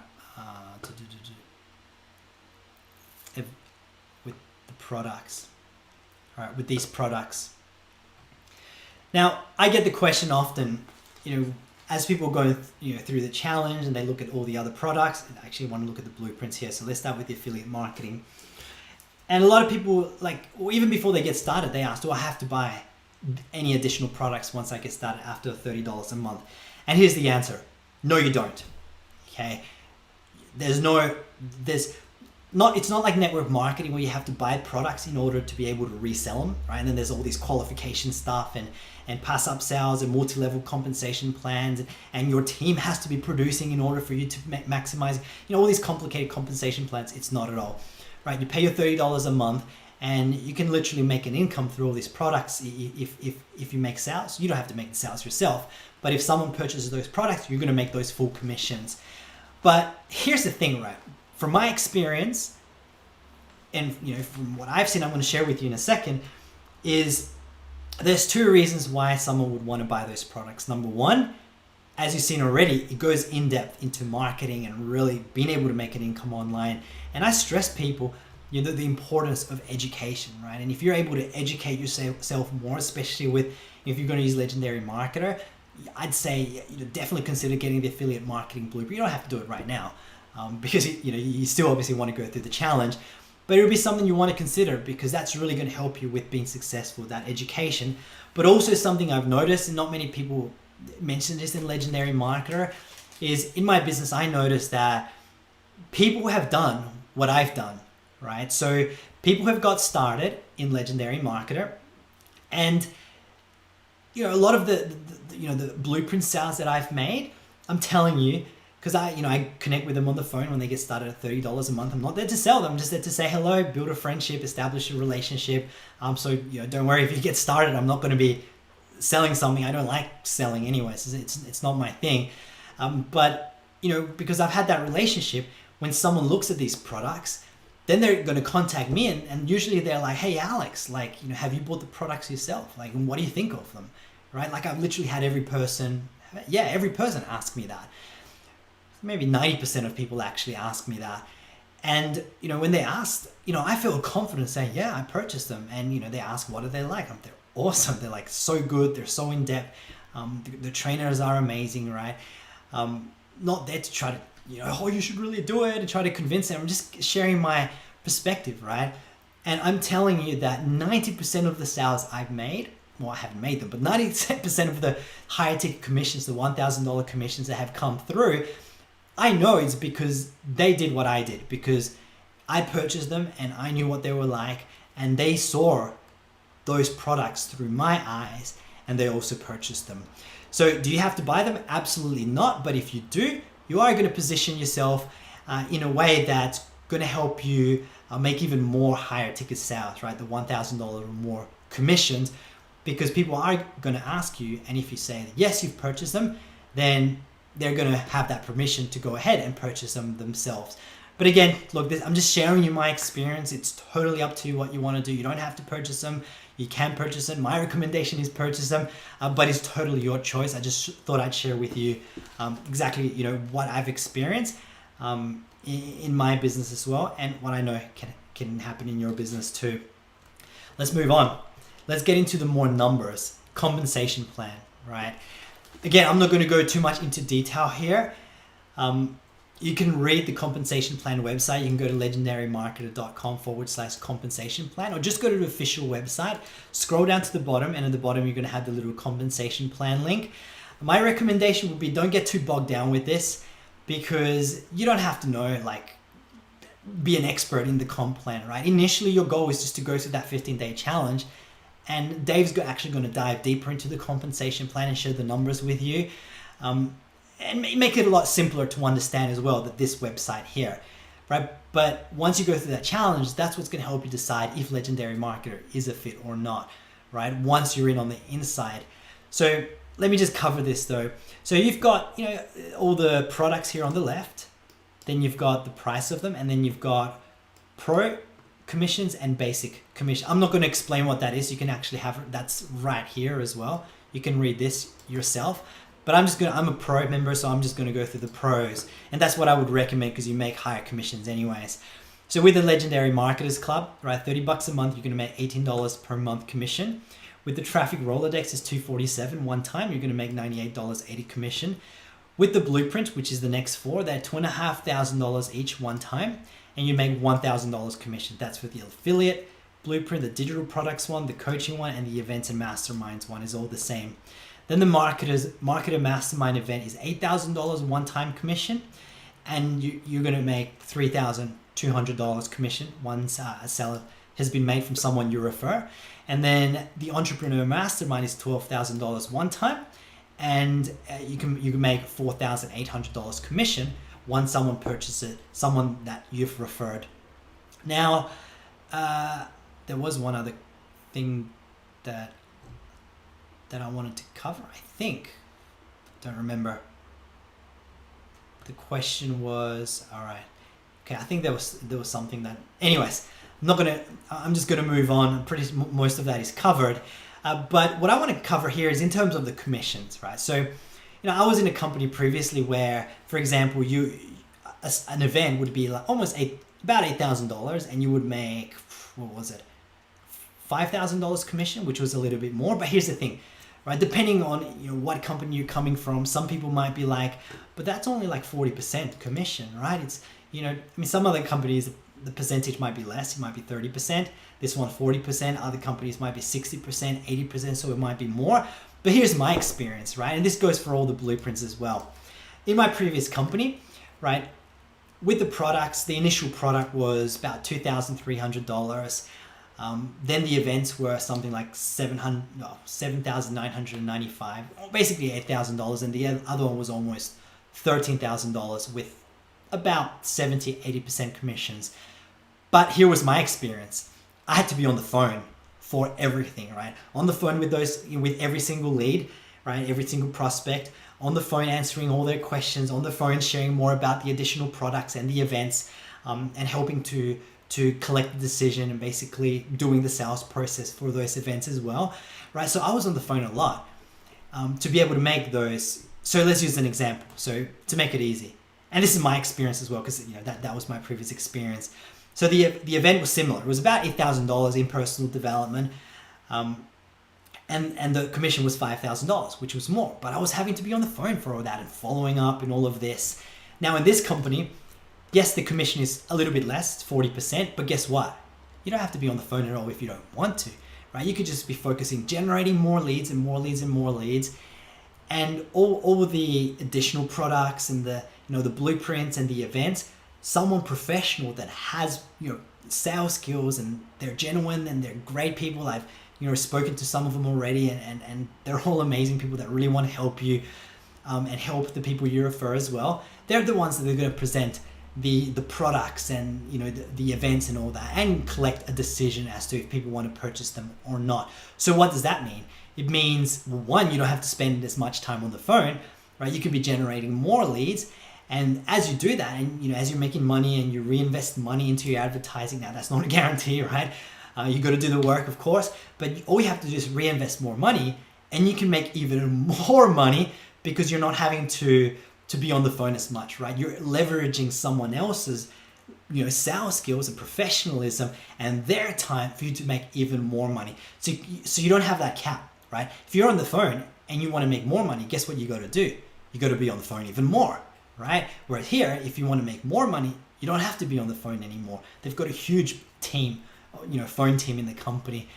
with the products. All right, with these products. Now, I get the question often, as people go through the challenge and they look at all the other products, and I actually want to look at the blueprints here. So let's start with the affiliate marketing. And a lot of people, even before they get started, they ask, do I have to buy any additional products once I get started after $30 a month? And here's the answer. No, you don't. Okay. It's not like network marketing where you have to buy products in order to be able to resell them, right? And then there's all these qualification stuff and pass up sales and multi-level compensation plans, and your team has to be producing in order for you to maximize, all these complicated compensation plans. It's not at all, right? You pay your $30 a month and you can literally make an income through all these products if you make sales. You don't have to make the sales yourself, but if someone purchases those products, you're going to make those full commissions. But here's the thing, right? From my experience, and from what I've seen, I'm going to share with you in a second, is there's two reasons why someone would want to buy those products. Number one, as you've seen already, it goes in depth into marketing and really being able to make an income online. And I stress people, the importance of education, right? And if you're able to educate yourself more, especially if you're going to use Legendary Marketer, I'd say definitely consider getting the affiliate marketing blueprint. You don't have to do it right now because you still obviously want to go through the challenge, but it'll be something you want to consider because that's really going to help you with being successful, that education. But also something I've noticed, and not many people mention this in Legendary Marketer, is in my business I noticed that people have done what I've done, right? So people have got started in Legendary Marketer, and a lot of the blueprint sales that I've made, I'm telling you, because I connect with them on the phone when they get started at $30 a month. I'm not there to sell them. I'm just there to say hello, build a friendship, establish a relationship. So don't worry if you get started. I'm not going to be selling something. I don't like selling anyways. It's not my thing. But because I've had that relationship, when someone looks at these products, then they're going to contact me, and usually they're like, hey Alex, have you bought the products yourself? And what do you think of them? Right? I've literally had every person ask me that. Maybe 90% of people actually ask me that. And, when they asked, I feel confident saying, yeah, I purchased them. And, they ask, what are they like? They're awesome. They're so good. They're so in depth. The trainers are amazing, right? Not there to try to, you should really do it and try to convince them. I'm just sharing my perspective, right? And I'm telling you that 90% of the sales I've made, well, I haven't made them, but 90% of the higher ticket commissions, the $1,000 commissions that have come through, I know it's because they did what I did, because I purchased them and I knew what they were like, and they saw those products through my eyes and they also purchased them. So do you have to buy them? Absolutely not. But if you do, you are going to position yourself in a way that's going to help you make even more higher ticket sales, right? The $1,000 or more commissions, because people are going to ask you, and if you say yes, you've purchased them, then they're going to have that permission to go ahead and purchase them themselves. But again, look, I'm just sharing you my experience. It's totally up to you what you want to do. You don't have to purchase them. You can purchase them. My recommendation is purchase them, but it's totally your choice. I just thought I'd share with you exactly what I've experienced in my business as well, and what I know can happen in your business too. Let's move on. Let's get into the more numbers. Compensation plan, right? Again, I'm not going to go too much into detail here. You can read the compensation plan website. You can go to legendarymarketer.com/compensation plan, or just go to the official website, scroll down to the bottom, and at the bottom, you're going to have the little compensation plan link. My recommendation would be don't get too bogged down with this, because you don't have to know, be an expert in the comp plan, right? Initially, your goal is just to go through that 15-day challenge. And Dave's actually going to dive deeper into the compensation plan and share the numbers with you. And and make it a lot simpler to understand as well, that this website here, right? But once you go through that challenge, that's what's going to help you decide if Legendary Marketer is a fit or not, right? Once you're in on the inside. So let me just cover this though. So you've got, all the products here on the left, then you've got the price of them, and then you've got pro commissions and basic commission. I'm not going to explain what that is. You can actually have, that's right here as well. You can read this yourself, but I'm a pro member, so I'm just going to go through the pros, and that's what I would recommend because you make higher commissions anyways. So with the Legendary Marketers Club, right, $30 a month, you're going to make $18 per month commission. With the Traffic Rolodex, is $247 one time, you're going to make $98.80 commission. With the Blueprint, which is the next four, they're $2,500 each one time, and you make $1,000 commission. That's for the affiliate Blueprint, the digital products one, the coaching one, and the events and masterminds one is all the same. Then the Marketer Mastermind event is $8,000 one-time commission, and you're going to make $3,200 commission once a seller has been made from someone you refer. And then the Entrepreneur Mastermind is $12,000 one time, and you can make $4,800 commission once someone purchases it, someone that you've referred. Now, there was one other thing that I wanted to cover, I think. Don't remember. The question was, all right. Okay, I think there was something that, anyways, I'm just gonna move on. Most of that is covered. But what I want to cover here is in terms of the commissions, right? So, I was in a company previously where, for example, an event would be like about $8,000, and you would make, what was it, $5,000 commission, which was a little bit more. But here's the thing, right? Depending on what company you're coming from, some people might be like, but that's only like 40% commission, right? It's some other companies, the percentage might be less. It might be 30%. This one 40%. Other companies might be 60%, 80%. So it might be more. But here's my experience, right? And this goes for all the blueprints as well. In my previous company, right, with the products, the initial product was about $2,300. Then the events were something like $7,995, basically $8,000, and the other one was almost $13,000 with about 70-80% commissions. But here was my experience. I had to be on the phone for everything, right? On the phone with every single lead, right? Every single prospect, on the phone answering all their questions, on the phone sharing more about the additional products and the events, and helping to collect the decision and basically doing the sales process for those events as well, right? So I was on the phone a lot to be able to make those. So let's use an example. So to make it easy, and this is my experience as well, because that was my previous experience. So the event was similar. It was about $8,000 in personal development, and the commission was $5,000, which was more. But I was having to be on the phone for all that and following up and all of this. Now in this company, yes, the commission is a little bit less, it's 40%, but guess what? You don't have to be on the phone at all if you don't want to, right? You could just be focusing, generating more leads and more leads and more leads, and all the additional products and the blueprints and the events. Someone professional that has sales skills, and they're genuine and they're great people. I've spoken to some of them already, and they're all amazing people that really want to help you and help the people you refer as well. They're the ones that are going to present the products and the events and all that, and collect a decision as to if people want to purchase them or not. So what does that mean? It means, one, you don't have to spend as much time on the phone, right? You can be generating more leads, and as you do that, and as you're making money and you reinvest money into your advertising, now that's not a guarantee, right? You got to do the work, of course, but all you have to do is reinvest more money, and you can make even more money because you're not having to be on the phone as much, right? You're leveraging someone else's sales skills and professionalism and their time for you to make even more money. So you don't have that cap, right? If you're on the phone and you want to make more money, guess what you got to do? You got to be on the phone even more, right? Whereas here, if you want to make more money, you don't have to be on the phone anymore. They've got a huge team, phone team in the company.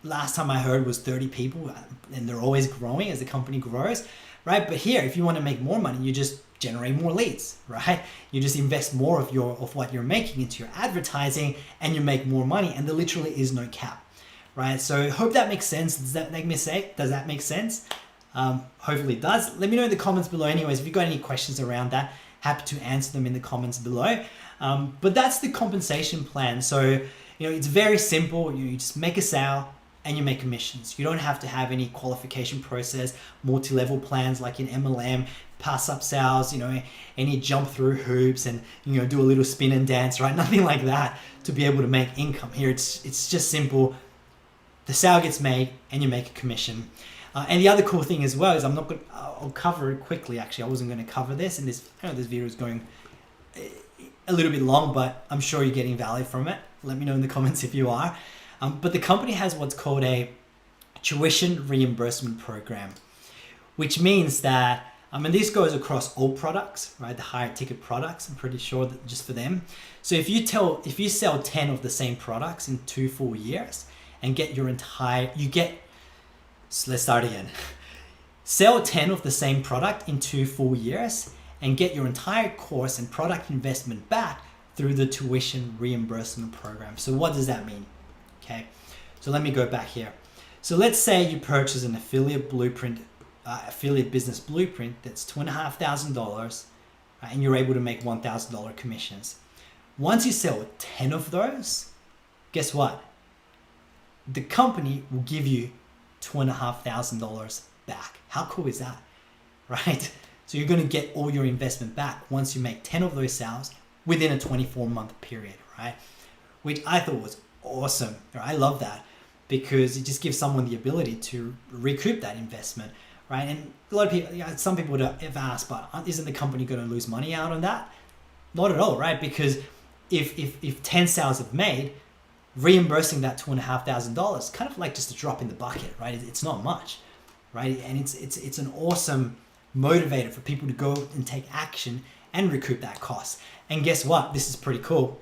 Last time I heard was 30 people, and they're always growing as the company grows, right? But here, if you want to make more money, you just generate more leads, right? You just invest more of what you're making into your advertising, and you make more money, and there literally is no cap, right? So hope that makes sense. Does that make sense? Hopefully it does. Let me know in the comments below anyways. If you've got any questions around that, happy to answer them in the comments below. But that's the compensation plan. So, it's very simple. You just make a sale and you make commissions. You don't have to have any qualification process, multi-level plans like in MLM, pass up sales, any jump through hoops and, do a little spin and dance, right? Nothing like that to be able to make income. Here, it's just simple. The sale gets made and you make a commission. And the other cool thing as well is I'll cover it quickly. Actually, I wasn't going to cover this, and this video is going a little bit long, but I'm sure you're getting value from it. Let me know in the comments if you are. But the company has what's called a tuition reimbursement program, which means that, this goes across all products, right? The higher ticket products, I'm pretty sure that just for them. So if you sell 10 of the same products in 2 full years and get so let's start again. Sell 10 of the same product in 2 full years and get your entire course and product investment back through the tuition reimbursement program. So what does that mean? Okay, so let me go back here. So let's say you purchase an affiliate business blueprint that's $2,500, right, and you're able to make $1,000 commissions. Once you sell 10 of those, guess what? The company will give you $2,500 back. How cool is that, right? So you're going to get all your investment back once you make 10 of those sales within a 24-month period, right? Which I thought was awesome. I love that because it just gives someone the ability to recoup that investment, right? And a lot of people, some people have asked, but isn't the company going to lose money out on that? Not at all, right? Because if 10 sales have made, reimbursing that $2,500 kind of like just a drop in the bucket, right? It's not much, right? And it's an awesome motivator for people to go and take action and recoup that cost. And guess what? This is pretty cool.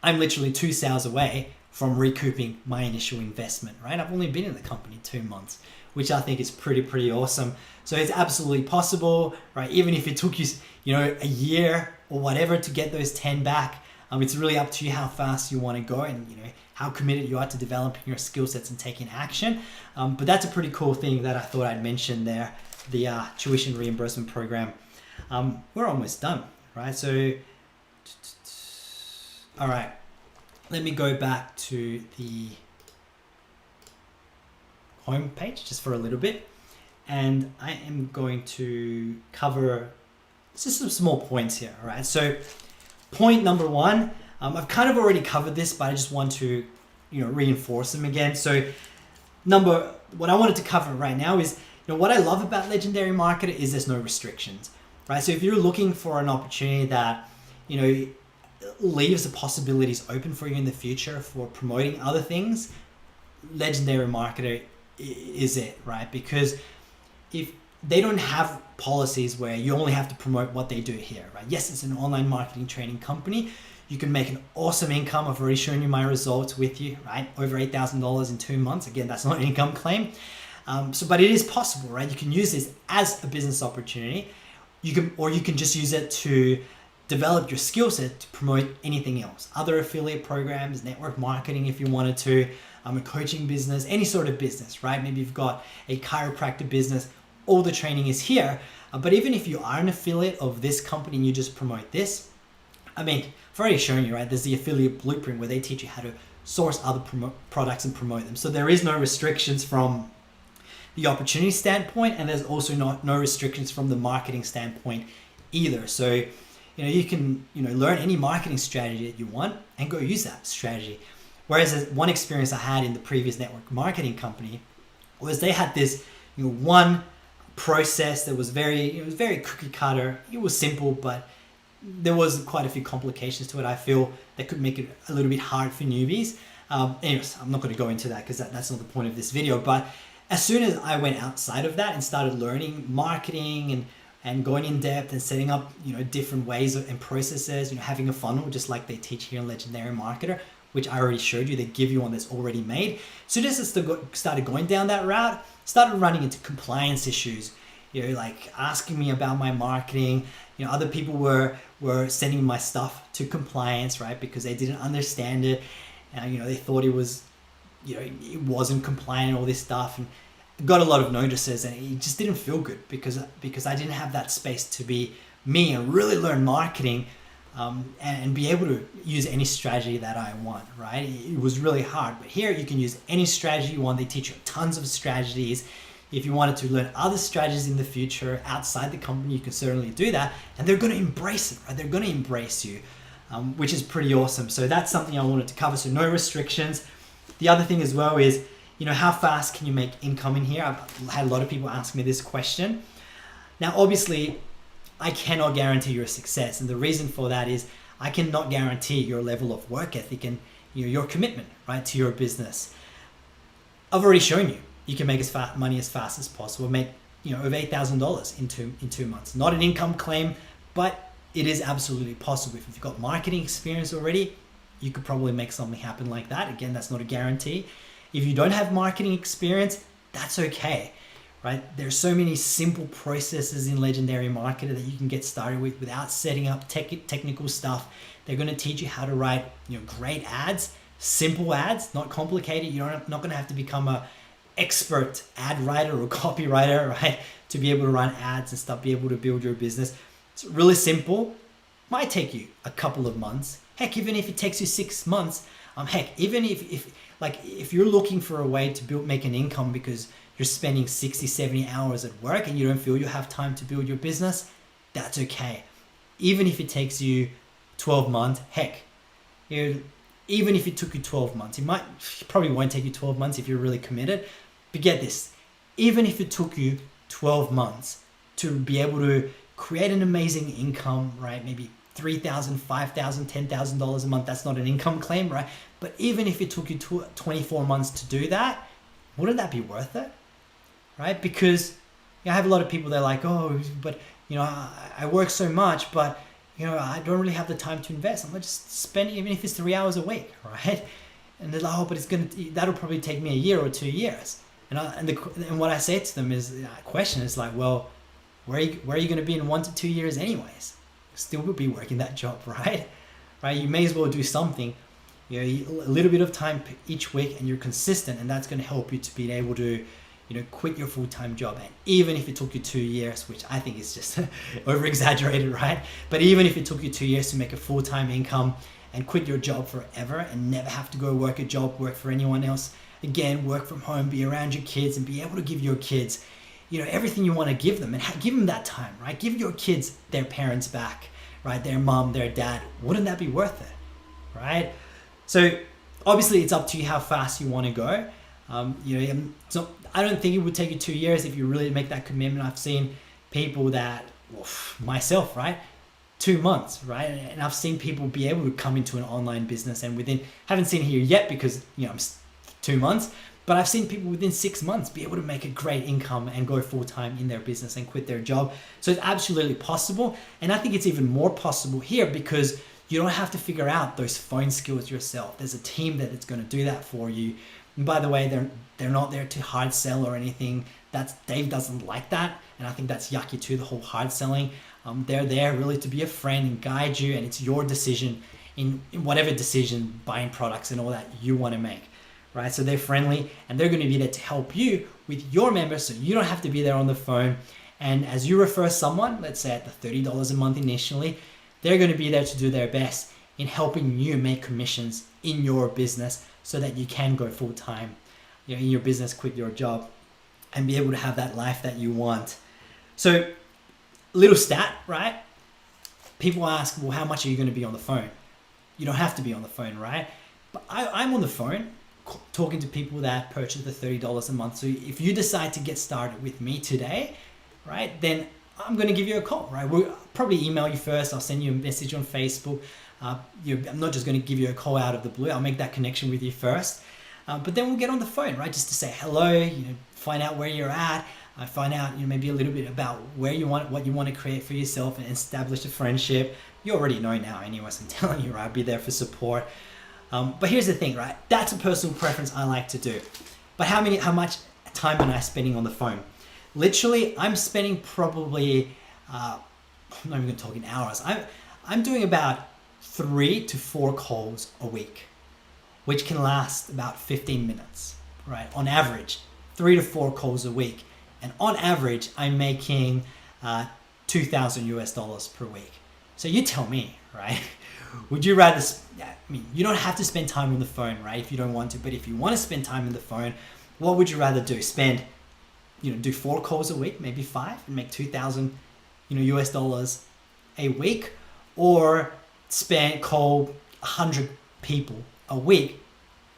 I'm literally 2 sales away from recouping my initial investment, right? I've only been in the company 2 months, which I think is pretty awesome. So it's absolutely possible, right? Even if it took you, a year or whatever to get those 10 back, it's really up to you how fast you want to go and how committed you are to developing your skill sets and taking action. But that's a pretty cool thing that I thought I'd mention there, the tuition reimbursement program. We're almost done, right? So, all right, let me go back to the home page just for a little bit, and I am going to cover just some small points here. All right, so point number 1, I've kind of already covered this, but I just want to reinforce them again. So what I wanted to cover right now is what I love about Legendary Marketer is there's no restrictions, right? So if you're looking for an opportunity that leaves the possibilities open for you in the future for promoting other things, Legendary Marketer is it, right? Because if they don't have policies where you only have to promote what they do here, right? Yes, it's an online marketing training company. You can make an awesome income. I've already shown you my results with you, right? Over $8,000 in 2 months. Again, that's not an income claim. But it is possible, right? You can use this as a business opportunity. You can just use it to develop your skill set to promote anything else. Other affiliate programs, network marketing if you wanted to, a coaching business, any sort of business, right? Maybe you've got a chiropractor business. All the training is here. But even if you are an affiliate of this company and you just promote this, I've already shown you, right? There's the affiliate blueprint where they teach you how to source other products and promote them. So there is no restrictions from the opportunity standpoint, and there's also no restrictions from the marketing standpoint either. So, you can, learn any marketing strategy that you want and go use that strategy. Whereas one experience I had in the previous network marketing company was they had this, one process that was very cookie cutter. It was simple, but there was quite a few complications to it. I feel that could make it a little bit hard for newbies. Anyways, I'm not going to go into that because that's not the point of this video. But as soon as I went outside of that and started learning marketing and going in depth and setting up, different ways and processes, having a funnel, just like they teach here in Legendary Marketer, which I already showed you, they give you one that's already made. So just as I started going down that route, started running into compliance issues, like asking me about my marketing. Other people were sending my stuff to compliance, right? Because they didn't understand it. They thought it was, it wasn't compliant and all this stuff. And got a lot of notices, and it just didn't feel good because I didn't have that space to be me and really learn marketing, and be able to use any strategy that I want, right? It was really hard, but here you can use any strategy you want. They teach you tons of strategies. If you wanted to learn other strategies in the future outside the company, you can certainly do that, and they're going to embrace it, right? They're going to embrace you, which is pretty awesome. So that's something I wanted to cover. So no restrictions. The other thing as well is, how fast can you make income in here? I've had a lot of people ask me this question. Now, obviously, I cannot guarantee your success, and the reason for that is I cannot guarantee your level of work ethic and your commitment, right, to your business. I've already shown you can make money as fast as possible, make over $8,000 in 2 months. Not an income claim, but it is absolutely possible. If you've got marketing experience already, you could probably make something happen like that. Again, that's not a guarantee. If you don't have marketing experience, that's okay. Right? There's so many simple processes in Legendary Marketer that you can get started with without setting up technical stuff. They're going to teach you how to write great ads, simple ads, not complicated. You're not going to have to become a expert ad writer or copywriter, right, to be able to run ads and stuff, be able to build your business. It's really simple. Might take you a couple of months. Heck, even if it takes you 6 months, even if you're looking for a way to make an income because you're spending 60, 70 hours at work and you don't feel you have time to build your business, that's okay. Even if it takes you 12 months, even if it took you 12 months, it probably won't take you 12 months if you're really committed. But get this, even if it took you 12 months to be able to create an amazing income, right? Maybe $3,000, $5,000, $10,000 a month, that's not an income claim, right? But even if it took you 24 months to do that, wouldn't that be worth it? Right? Because I have a lot of people, they're like, oh, but I work so much, but I don't really have the time to invest. I'm gonna just spend it, even if it's 3 hours a week, right? And they're like, oh, but that'll probably take me a year or 2 years. And what I say to them is, the question is like, well, where are you going to be in 1 to 2 years anyways? Still will be working that job, right? Right? You may as well do something, a little bit of time each week, and you're consistent, and that's going to help you to be able to quit your full-time job. And even if it took you 2 years, which I think is just over exaggerated, right? But even if it took you 2 years to make a full-time income and quit your job forever and never have to go work for anyone else again, work from home, be around your kids, and be able to give your kids everything you want to give them, and give them that time, right? Give your kids their parents back, right? Their mom, their dad. Wouldn't that be worth it, right? So obviously it's up to you how fast you want to go. So I don't think it would take you 2 years if you really make that commitment. I've seen people that, myself, right, 2 months, right, and I've seen people be able to come into an online business and haven't seen it here yet because I'm 2 months, but I've seen people within 6 months be able to make a great income and go full-time in their business and quit their job. So it's absolutely possible, and I think it's even more possible here because you don't have to figure out those phone skills yourself. There's a team that is going to do that for you. And by the way, they're not there to hard sell or anything. Dave doesn't like that, and I think that's yucky too, the whole hard selling. They're there really to be a friend and guide you, and it's your decision in whatever decision, buying products and all that you want to make, right? So they're friendly, and they're going to be there to help you with your members, so you don't have to be there on the phone. And as you refer someone, let's say at the $30 a month initially, they're going to be there to do their best in helping you make commissions in your business so that you can go full-time in your business, quit your job, and be able to have that life that you want. So little stat, right? People ask, well, how much are you going to be on the phone? You don't have to be on the phone, right? But I'm on the phone talking to people that purchase the $30 a month. So if you decide to get started with me today, right, then I'm going to give you a call, right? We'll probably email you first. I'll send you a message on Facebook. I'm not just going to give you a call out of the blue. I'll make that connection with you first. But then we'll get on the phone, right? Just to say hello, find out where you're at. Find out, maybe a little bit about what you want to create for yourself, and establish a friendship. You already know now anyways, I'm telling you, right? I'll be there for support. But here's the thing, right? That's a personal preference I like to do. But how much time am I spending on the phone? Literally, I'm spending probably, I'm not even talking hours. I'm doing about 3 to 4 calls a week, which can last about 15 minutes, right? On average, 3 to 4 calls a week. And on average, I'm making 2,000 US dollars per week. So you tell me, right? Would you rather, I mean, you don't have to spend time on the phone, right? If you don't want to, but if you want to spend time on the phone, what would you rather do? Spend, do 4 calls a week, maybe 5, and make 2,000, US dollars a week, or call 100 people a week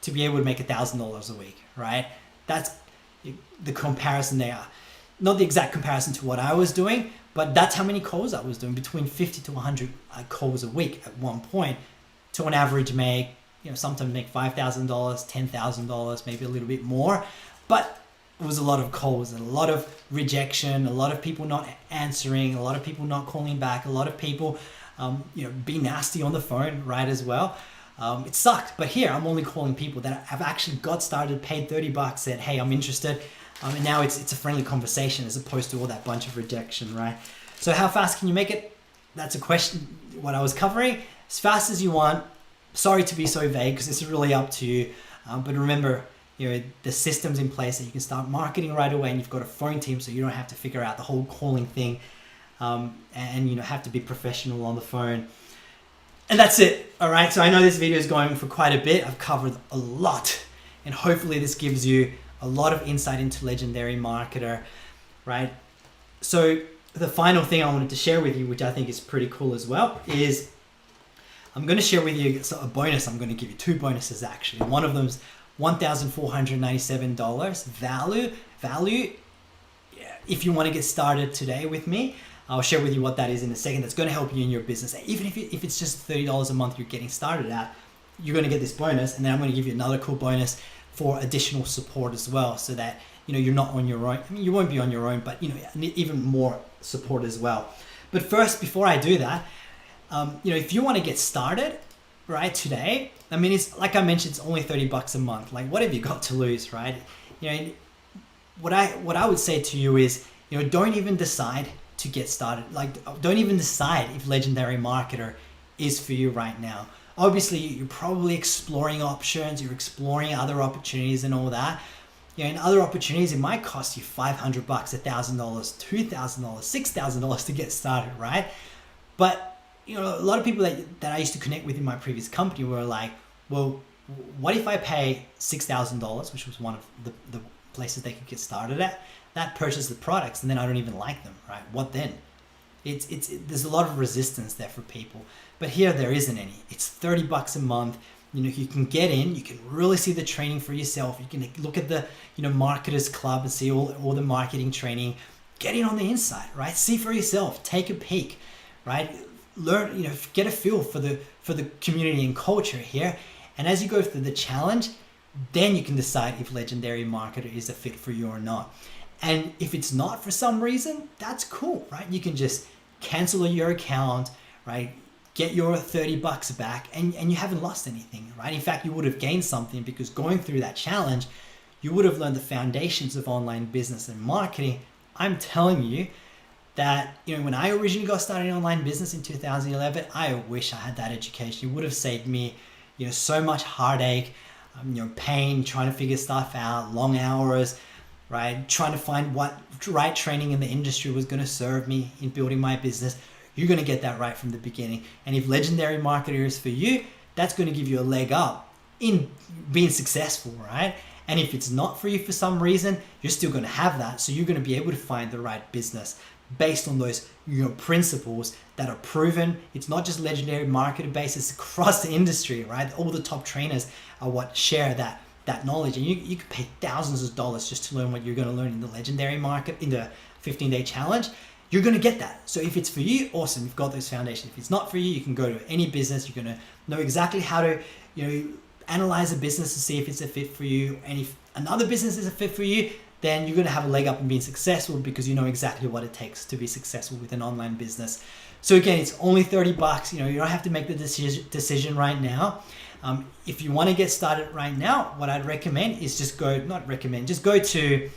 to be able to make $1,000 a week, right? That's the comparison there. Not the exact comparison to what I was doing, but that's how many calls I was doing, between 50 to 100 calls a week at one point, to on average make, sometimes make $5,000, $10,000, maybe a little bit more. But it was a lot of calls and a lot of rejection, a lot of people not answering, a lot of people not calling back, a lot of people, be nasty on the phone, right, as well. It sucked, but here I'm only calling people that have actually got started, paid $30, said, hey, I'm interested. And now it's a friendly conversation as opposed to all that bunch of rejection, right? So how fast can you make it? That's a question, what I was covering. As fast as you want. Sorry to be so vague because it's really up to you. But remember, the systems in place that you can start marketing right away, and you've got a phone team so you don't have to figure out the whole calling thing and have to be professional on the phone. And that's it. All right. So I know this video is going for quite a bit. I've covered a lot, and hopefully this gives you a lot of insight into Legendary Marketer, right? So the final thing I wanted to share with you, which I think is pretty cool as well, is I'm going to share with you a bonus. I'm going to give you 2 bonuses actually. One of them's $1,497 value. If you want to get started today with me, I'll share with you what that is in a second. That's going to help you in your business. Even if it's just $30 a month you're getting started at, you're going to get this bonus, and then I'm going to give you another cool bonus for additional support as well, so that you're not on your own. I mean, you won't be on your own, but even more support as well. But first, before I do that, if you want to get started right today, I mean, it's like I mentioned, it's only $30 a month. Like, what have you got to lose, right? What I would say to you is, don't even decide to get started. Like, don't even decide if Legendary Marketer is for you right now. Obviously, you're probably exploring options, you're exploring other opportunities and all that. In other opportunities, it might cost you $500, $1,000, $2,000, $6,000 to get started, right? But, a lot of people that I used to connect with in my previous company were like, well, what if I pay $6,000, which was one of the places they could get started at, that purchase the products, and then I don't even like them, right? What then? There's a lot of resistance there for people, but here there isn't any. It's $30 a month. You can get in, you can really see the training for yourself. You can look at the Marketers Club and see all the marketing training. Get in on the inside, right? See for yourself, take a peek, right? Learn, get a feel for the community and culture here. And as you go through the challenge, then you can decide if Legendary Marketer is a fit for you or not. And if it's not for some reason, that's cool, right? You can just cancel your account, right? Get your $30 back, and you haven't lost anything, right? In fact, you would have gained something, because going through that challenge, you would have learned the foundations of online business and marketing. I'm telling you that, when I originally got started in online business in 2011, I wish I had that education. It would have saved me, so much heartache, pain, trying to figure stuff out, long hours, right? Trying to find what right training in the industry was going to serve me in building my business. You're going to get that right from the beginning. And if Legendary Marketer is for you, that's going to give you a leg up in being successful, right? And if it's not for you for some reason, you're still going to have that. So you're going to be able to find the right business based on those principles that are proven. It's not just Legendary Marketer based, it's across the industry, right? All the top trainers are what share that knowledge, and you could pay thousands of dollars just to learn what you're going to learn in the Legendary Market, in the 15-day challenge. You're going to get that. So if it's for you, awesome, you've got those foundations. If it's not for you, you can go to any business. You're going to know exactly how to analyze a business to see if it's a fit for you. And if another business is a fit for you, then you're going to have a leg up in being successful, because you know exactly what it takes to be successful with an online business. So again, it's only $30. You don't have to make the decision right now. If you want to get started right now, what I'd recommend is just go to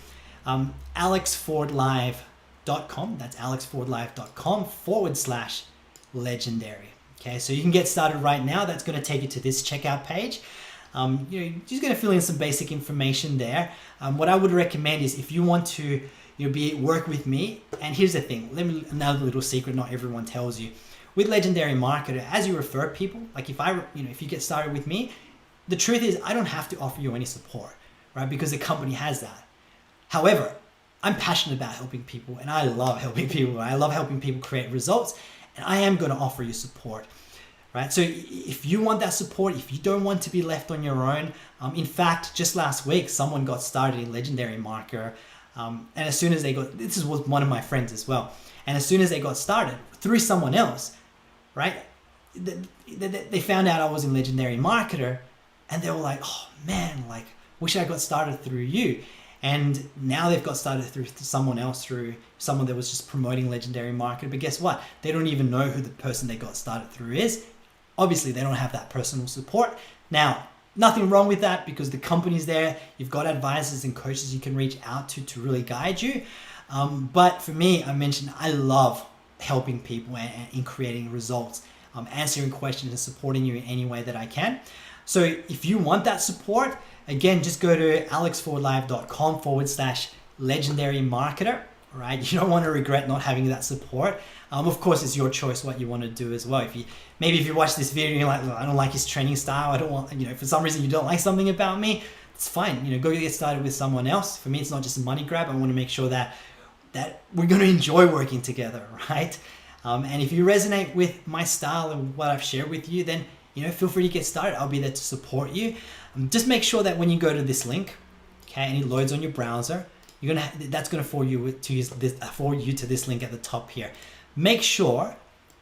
alexfordlive.com. That's alexfordlive.com/legendary. Okay, so you can get started right now. That's going to take you to this checkout page. You're just going to fill in some basic information there. What I would recommend is if you want to work with me, and here's the thing, another little secret not everyone tells you. With Legendary Marketer, as you refer people, like if you get started with me, the truth is I don't have to offer you any support, right? Because the company has that. However, I'm passionate about helping people, and I love helping people. I love helping people create results, and I am going to offer you support, right? So if you want that support, if you don't want to be left on your own, in fact, just last week, someone got started in Legendary Marketer, and as soon as this was one of my friends as well, and as soon as they got started through someone else, right? They found out I was in Legendary Marketer, and they were like, oh man, like, wish I got started through you. And now they've got started through someone else, through someone that was just promoting Legendary Marketer. But guess what? They don't even know who the person they got started through is. Obviously, they don't have that personal support. Now, nothing wrong with that because the company's there. You've got advisors and coaches you can reach out to really guide you. But for me, I mentioned I love helping people and in creating results, answering questions and supporting you in any way that I can. So if you want that support, again, just go to alexfordlive.com/legendary marketer, right? You don't want to regret not having that support. Of course, it's your choice what you want to do as well. If you watch this video and you're like, I don't like his training style, I don't want, for some reason you don't like something about me, it's fine. Go get started with someone else. For me, it's not just a money grab. I want to make sure that we're going to enjoy working together, right? And if you resonate with my style and what I've shared with you, then feel free to get started. I'll be there to support you. Just make sure that when you go to this link, okay, and it loads on your browser, that's gonna forward you to this link at the top here. Make sure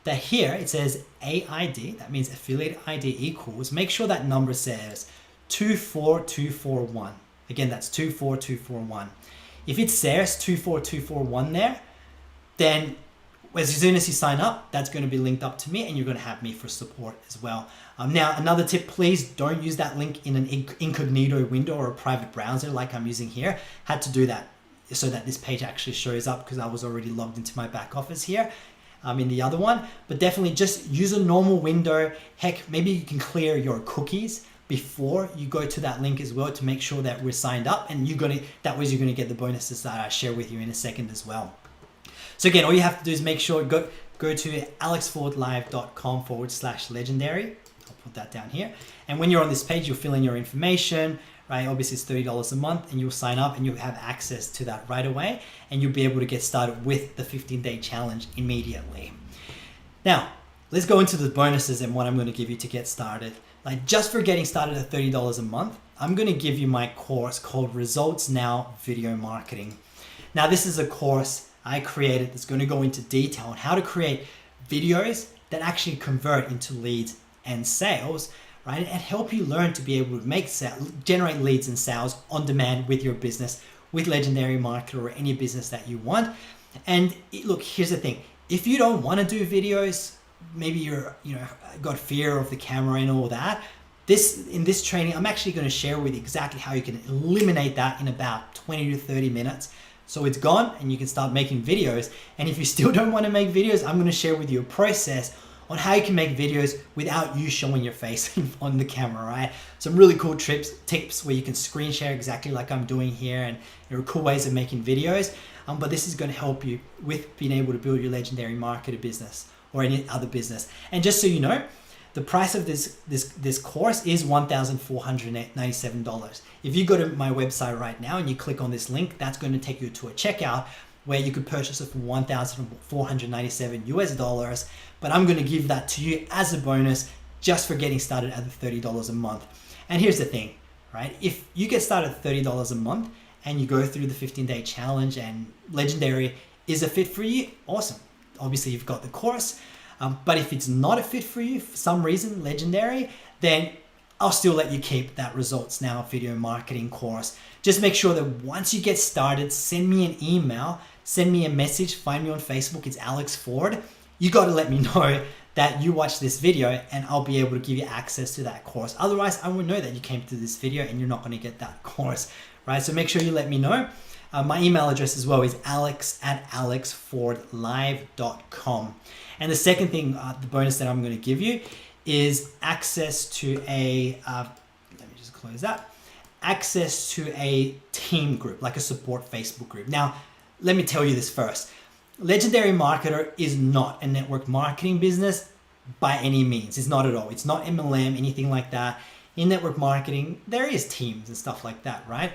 that here it says AID, that means affiliate ID equals. Make sure that number says 24241. Again, that's 24241. If it says 24241 there, then as soon as you sign up, that's going to be linked up to me and you're going to have me for support as well. Now, another tip, please don't use that link in an incognito window or a private browser like I'm using here. Had to do that so that this page actually shows up because I was already logged into my back office here in the other one. But definitely just use a normal window. Heck, maybe you can clear your cookies before you go to that link as well to make sure that we're signed up, and that way you're going to get the bonuses that I share with you in a second as well. So again, all you have to do is make sure go to alexfordlive.com/legendary. I'll put that down here. And when you're on this page, you'll fill in your information, right? Obviously it's $30 a month, and you'll sign up and you'll have access to that right away, and you'll be able to get started with the 15-day challenge immediately. Now, let's go into the bonuses and what I'm going to give you to get started. Like, just for getting started at $30 a month, I'm going to give you my course called Results Now Video Marketing. Now, this is a course I created that's going to go into detail on how to create videos that actually convert into leads and sales, right? And help you learn to be able to generate leads and sales on demand with your business, with Legendary Marketer or any business that you want. And look, here's the thing. If you don't want to do videos, maybe you're, got fear of the camera and all that, in this training, I'm actually going to share with you exactly how you can eliminate that in about 20 to 30 minutes. So it's gone and you can start making videos. And if you still don't want to make videos, I'm going to share with you a process on how you can make videos without you showing your face on the camera, right? Some really cool tips where you can screen share exactly like I'm doing here, and there are cool ways of making videos. But this is going to help you with being able to build your Legendary Marketer business or any other business. And just so you know, the price of this course is $1,497. If you go to my website right now and you click on this link, that's going to take you to a checkout where you could purchase it for $1,497 US. But I'm going to give that to you as a bonus just for getting started at the $30 a month. And here's the thing, right? If you get started at $30 a month and you go through the 15-day challenge and Legendary is a fit for you, awesome. Obviously, you've got the course. But if it's not a fit for you for some reason, Legendary, then I'll still let you keep that Results Now video marketing course. Just make sure that once you get started, send me an email, send me a message, find me on Facebook, it's Alex Ford. You got to let me know that you watched this video and I'll be able to give you access to that course. Otherwise, I won't know that you came to this video and you're not going to get that course, right? So make sure you let me know. My email address as well is alex@alexfordlive.com. And the second thing, the bonus that I'm going to give you is access to a let me just close that, access to a team group, like a support Facebook group. Now, let me tell you this first. Legendary Marketer is not a network marketing business by any means. It's not at all. It's not MLM, anything like that. In network marketing, there is teams and stuff like that, right?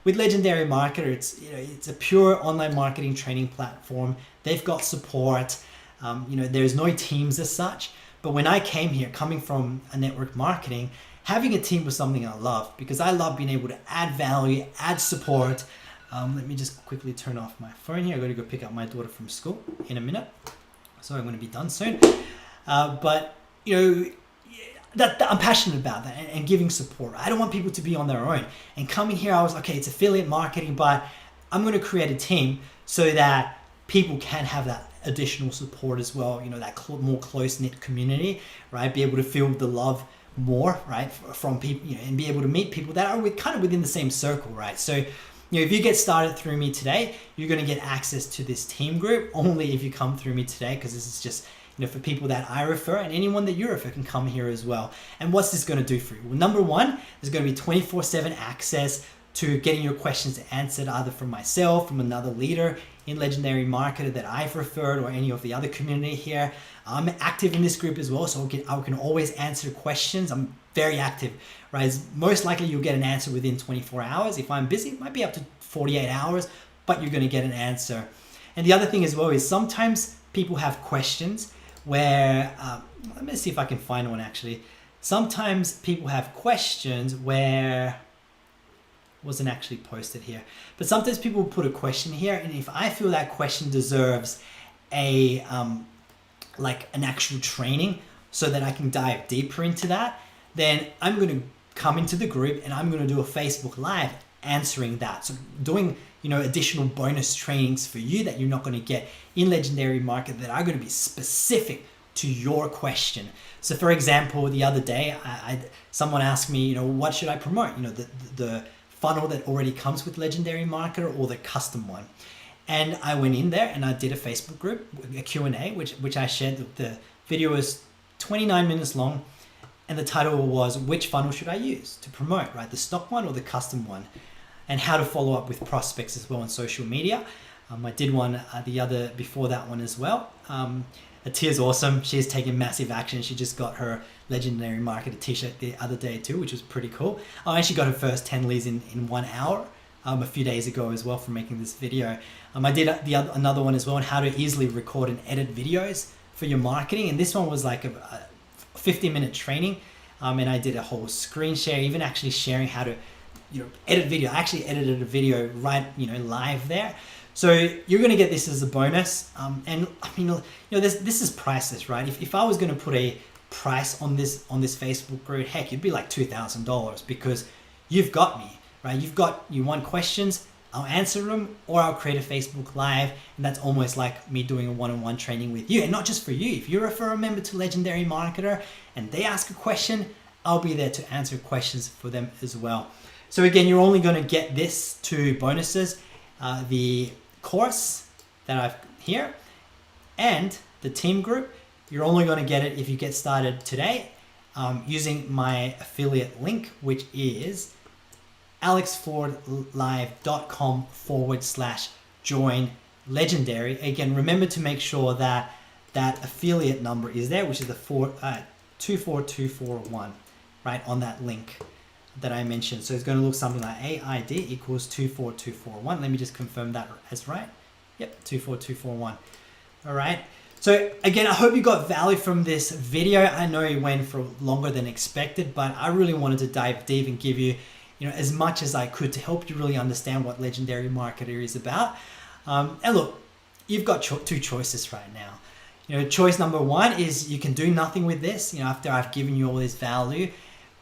With Legendary Marketer, it's a pure online marketing training platform. They've got support. There's no teams as such. But when I came here, coming from a network marketing, having a team was something I love because I love being able to add value, add support. Let me just quickly turn off my phone here. I got to go pick up my daughter from school in a minute. So I'm going to be done soon. But that I'm passionate about that and giving support. I don't want people to be on their own. And coming here, I was like, okay, it's affiliate marketing, but I'm going to create a team so that people can have that additional support as well. That more close-knit community, right? Be able to feel the love more, right, from people, and be able to meet people that are kind of within the same circle, right? So, if you get started through me today, you're going to get access to this team group only if you come through me today, because this is just for people that I refer, and anyone that you refer can come here as well. And what's this going to do for you? Well, number one, there's going to be 24/7 access to getting your questions answered, either from myself, from another leader in Legendary Marketer that I've referred, or any of the other community here. I'm active in this group as well, so I can always answer questions. I'm very active, right? Most likely you'll get an answer within 24 hours. If I'm busy, it might be up to 48 hours, but you're going to get an answer. And the other thing as well is sometimes people have questions where, let me see if I can find one actually. Sometimes people have questions where, wasn't actually posted here, but sometimes people will put a question here, and if I feel that question deserves a like an actual training so that I can dive deeper into that, then I'm going to come into the group and I'm going to do a Facebook Live answering that. So doing additional bonus trainings for you that you're not going to get in Legendary Marketer, that are going to be specific to your question. So for example, the other day, someone asked me, what should I promote? The funnel that already comes with Legendary Marketer or the custom one. And I went in there and I did a Facebook group, a Q&A, which I shared. The video was 29 minutes long, and the title was, which funnel should I use to promote, right? The stock one or the custom one? And how to follow up with prospects as well on social media. I did one before that one as well. Atia's awesome. She's taken massive action. She just got her Legendary Marketer t-shirt the other day too, which was pretty cool. And she got her first 10 leads in 1 hour a few days ago as well for making this video. I did another one as well on how to easily record and edit videos for your marketing. And this one was like a 15-minute training. And I did a whole screen share, even actually sharing how to edit video. I actually edited a video right, live there. So you're going to get this as a bonus. And I mean, this is priceless, right? If I was going to put a price on this Facebook group, heck, it'd be like $2,000, because you've got me, right? You want questions, I'll answer them, or I'll create a Facebook Live, and that's almost like me doing a one-on-one training with you. And not just for you. If you refer a member to Legendary Marketer and they ask a question, I'll be there to answer questions for them as well. So again, you're only going to get this two bonuses, the course that I've here and the team group. You're only going to get it if you get started today using my affiliate link, which is alexfordlive.com/join legendary. Again, remember to make sure that that affiliate number is there, which is the 24241, right, on that link that I mentioned. So it's going to look something like AID equals 24241. Let me just confirm that as right. Yep, 24241. All right. So again, I hope you got value from this video. I know it went for longer than expected, but I really wanted to dive deep and give you, as much as I could to help you really understand what Legendary Marketer is about. And look, you've got two choices right now. Choice number one is you can do nothing with this, after I've given you all this value,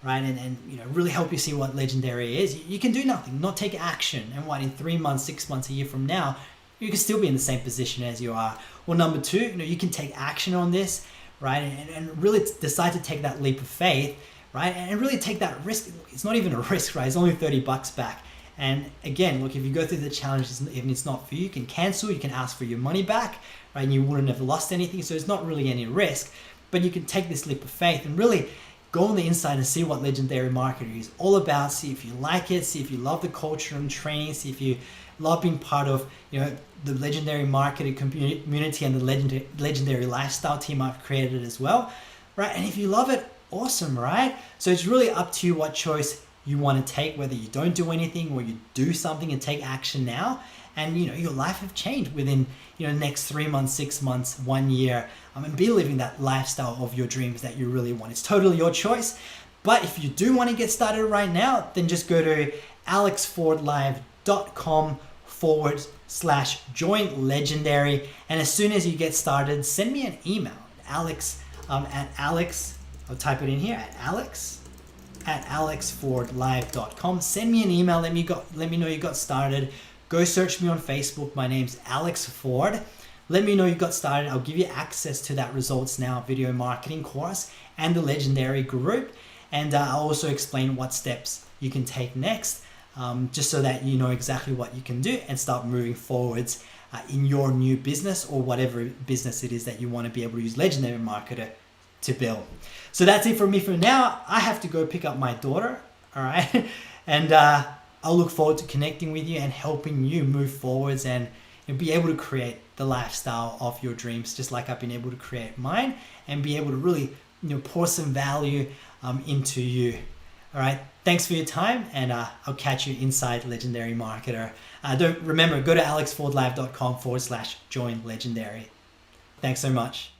right? And really help you see what Legendary is. You can do nothing, not take action. And in 3 months, 6 months, a year from now, you can still be in the same position as you are. Or number two, you can take action on this, right? And really decide to take that leap of faith, right? And really take that risk. It's not even a risk, right? It's only $30 back. And again, look, if you go through the challenge, even it's not for you, you can cancel, you can ask for your money back, right? And you wouldn't have lost anything. So it's not really any risk, but you can take this leap of faith and really go on the inside and see what Legendary Marketer is all about. See if you like it, see if you love the culture and training, see if you love being part of, you know, the Legendary Marketer community and the legendary lifestyle team I've created as well, right? And if you love it, awesome, right? So it's really up to you what choice you want to take, whether you don't do anything or you do something and take action now. And you know, your life have changed within, you know, next 3 months, 6 months, 1 year, and be living that lifestyle of your dreams that you really want. It's totally your choice. But if you do want to get started right now, then just go to alexfordlive.com/join legendary. And as soon as you get started, send me an email, Alex, I'll type it in here, at alexfordlive.com. Send me an email. Let me know you got started. Go search me on Facebook. My name's Alex Ford. Let me know you got started. I'll give you access to that Results Now video marketing course and the Legendary group. And I'll also explain what steps you can take next, just so that you know exactly what you can do and start moving forwards in your new business or whatever business it is that you want to be able to use Legendary Marketer to build. So that's it from me for now. I have to go pick up my daughter, all right? And I'll look forward to connecting with you and helping you move forwards and be able to create the lifestyle of your dreams, just like I've been able to create mine, and be able to really, you know, pour some value into you. All right. Thanks for your time, and I'll catch you inside Legendary Marketer. Remember, go to alexfordlive.com/join legendary. Thanks so much.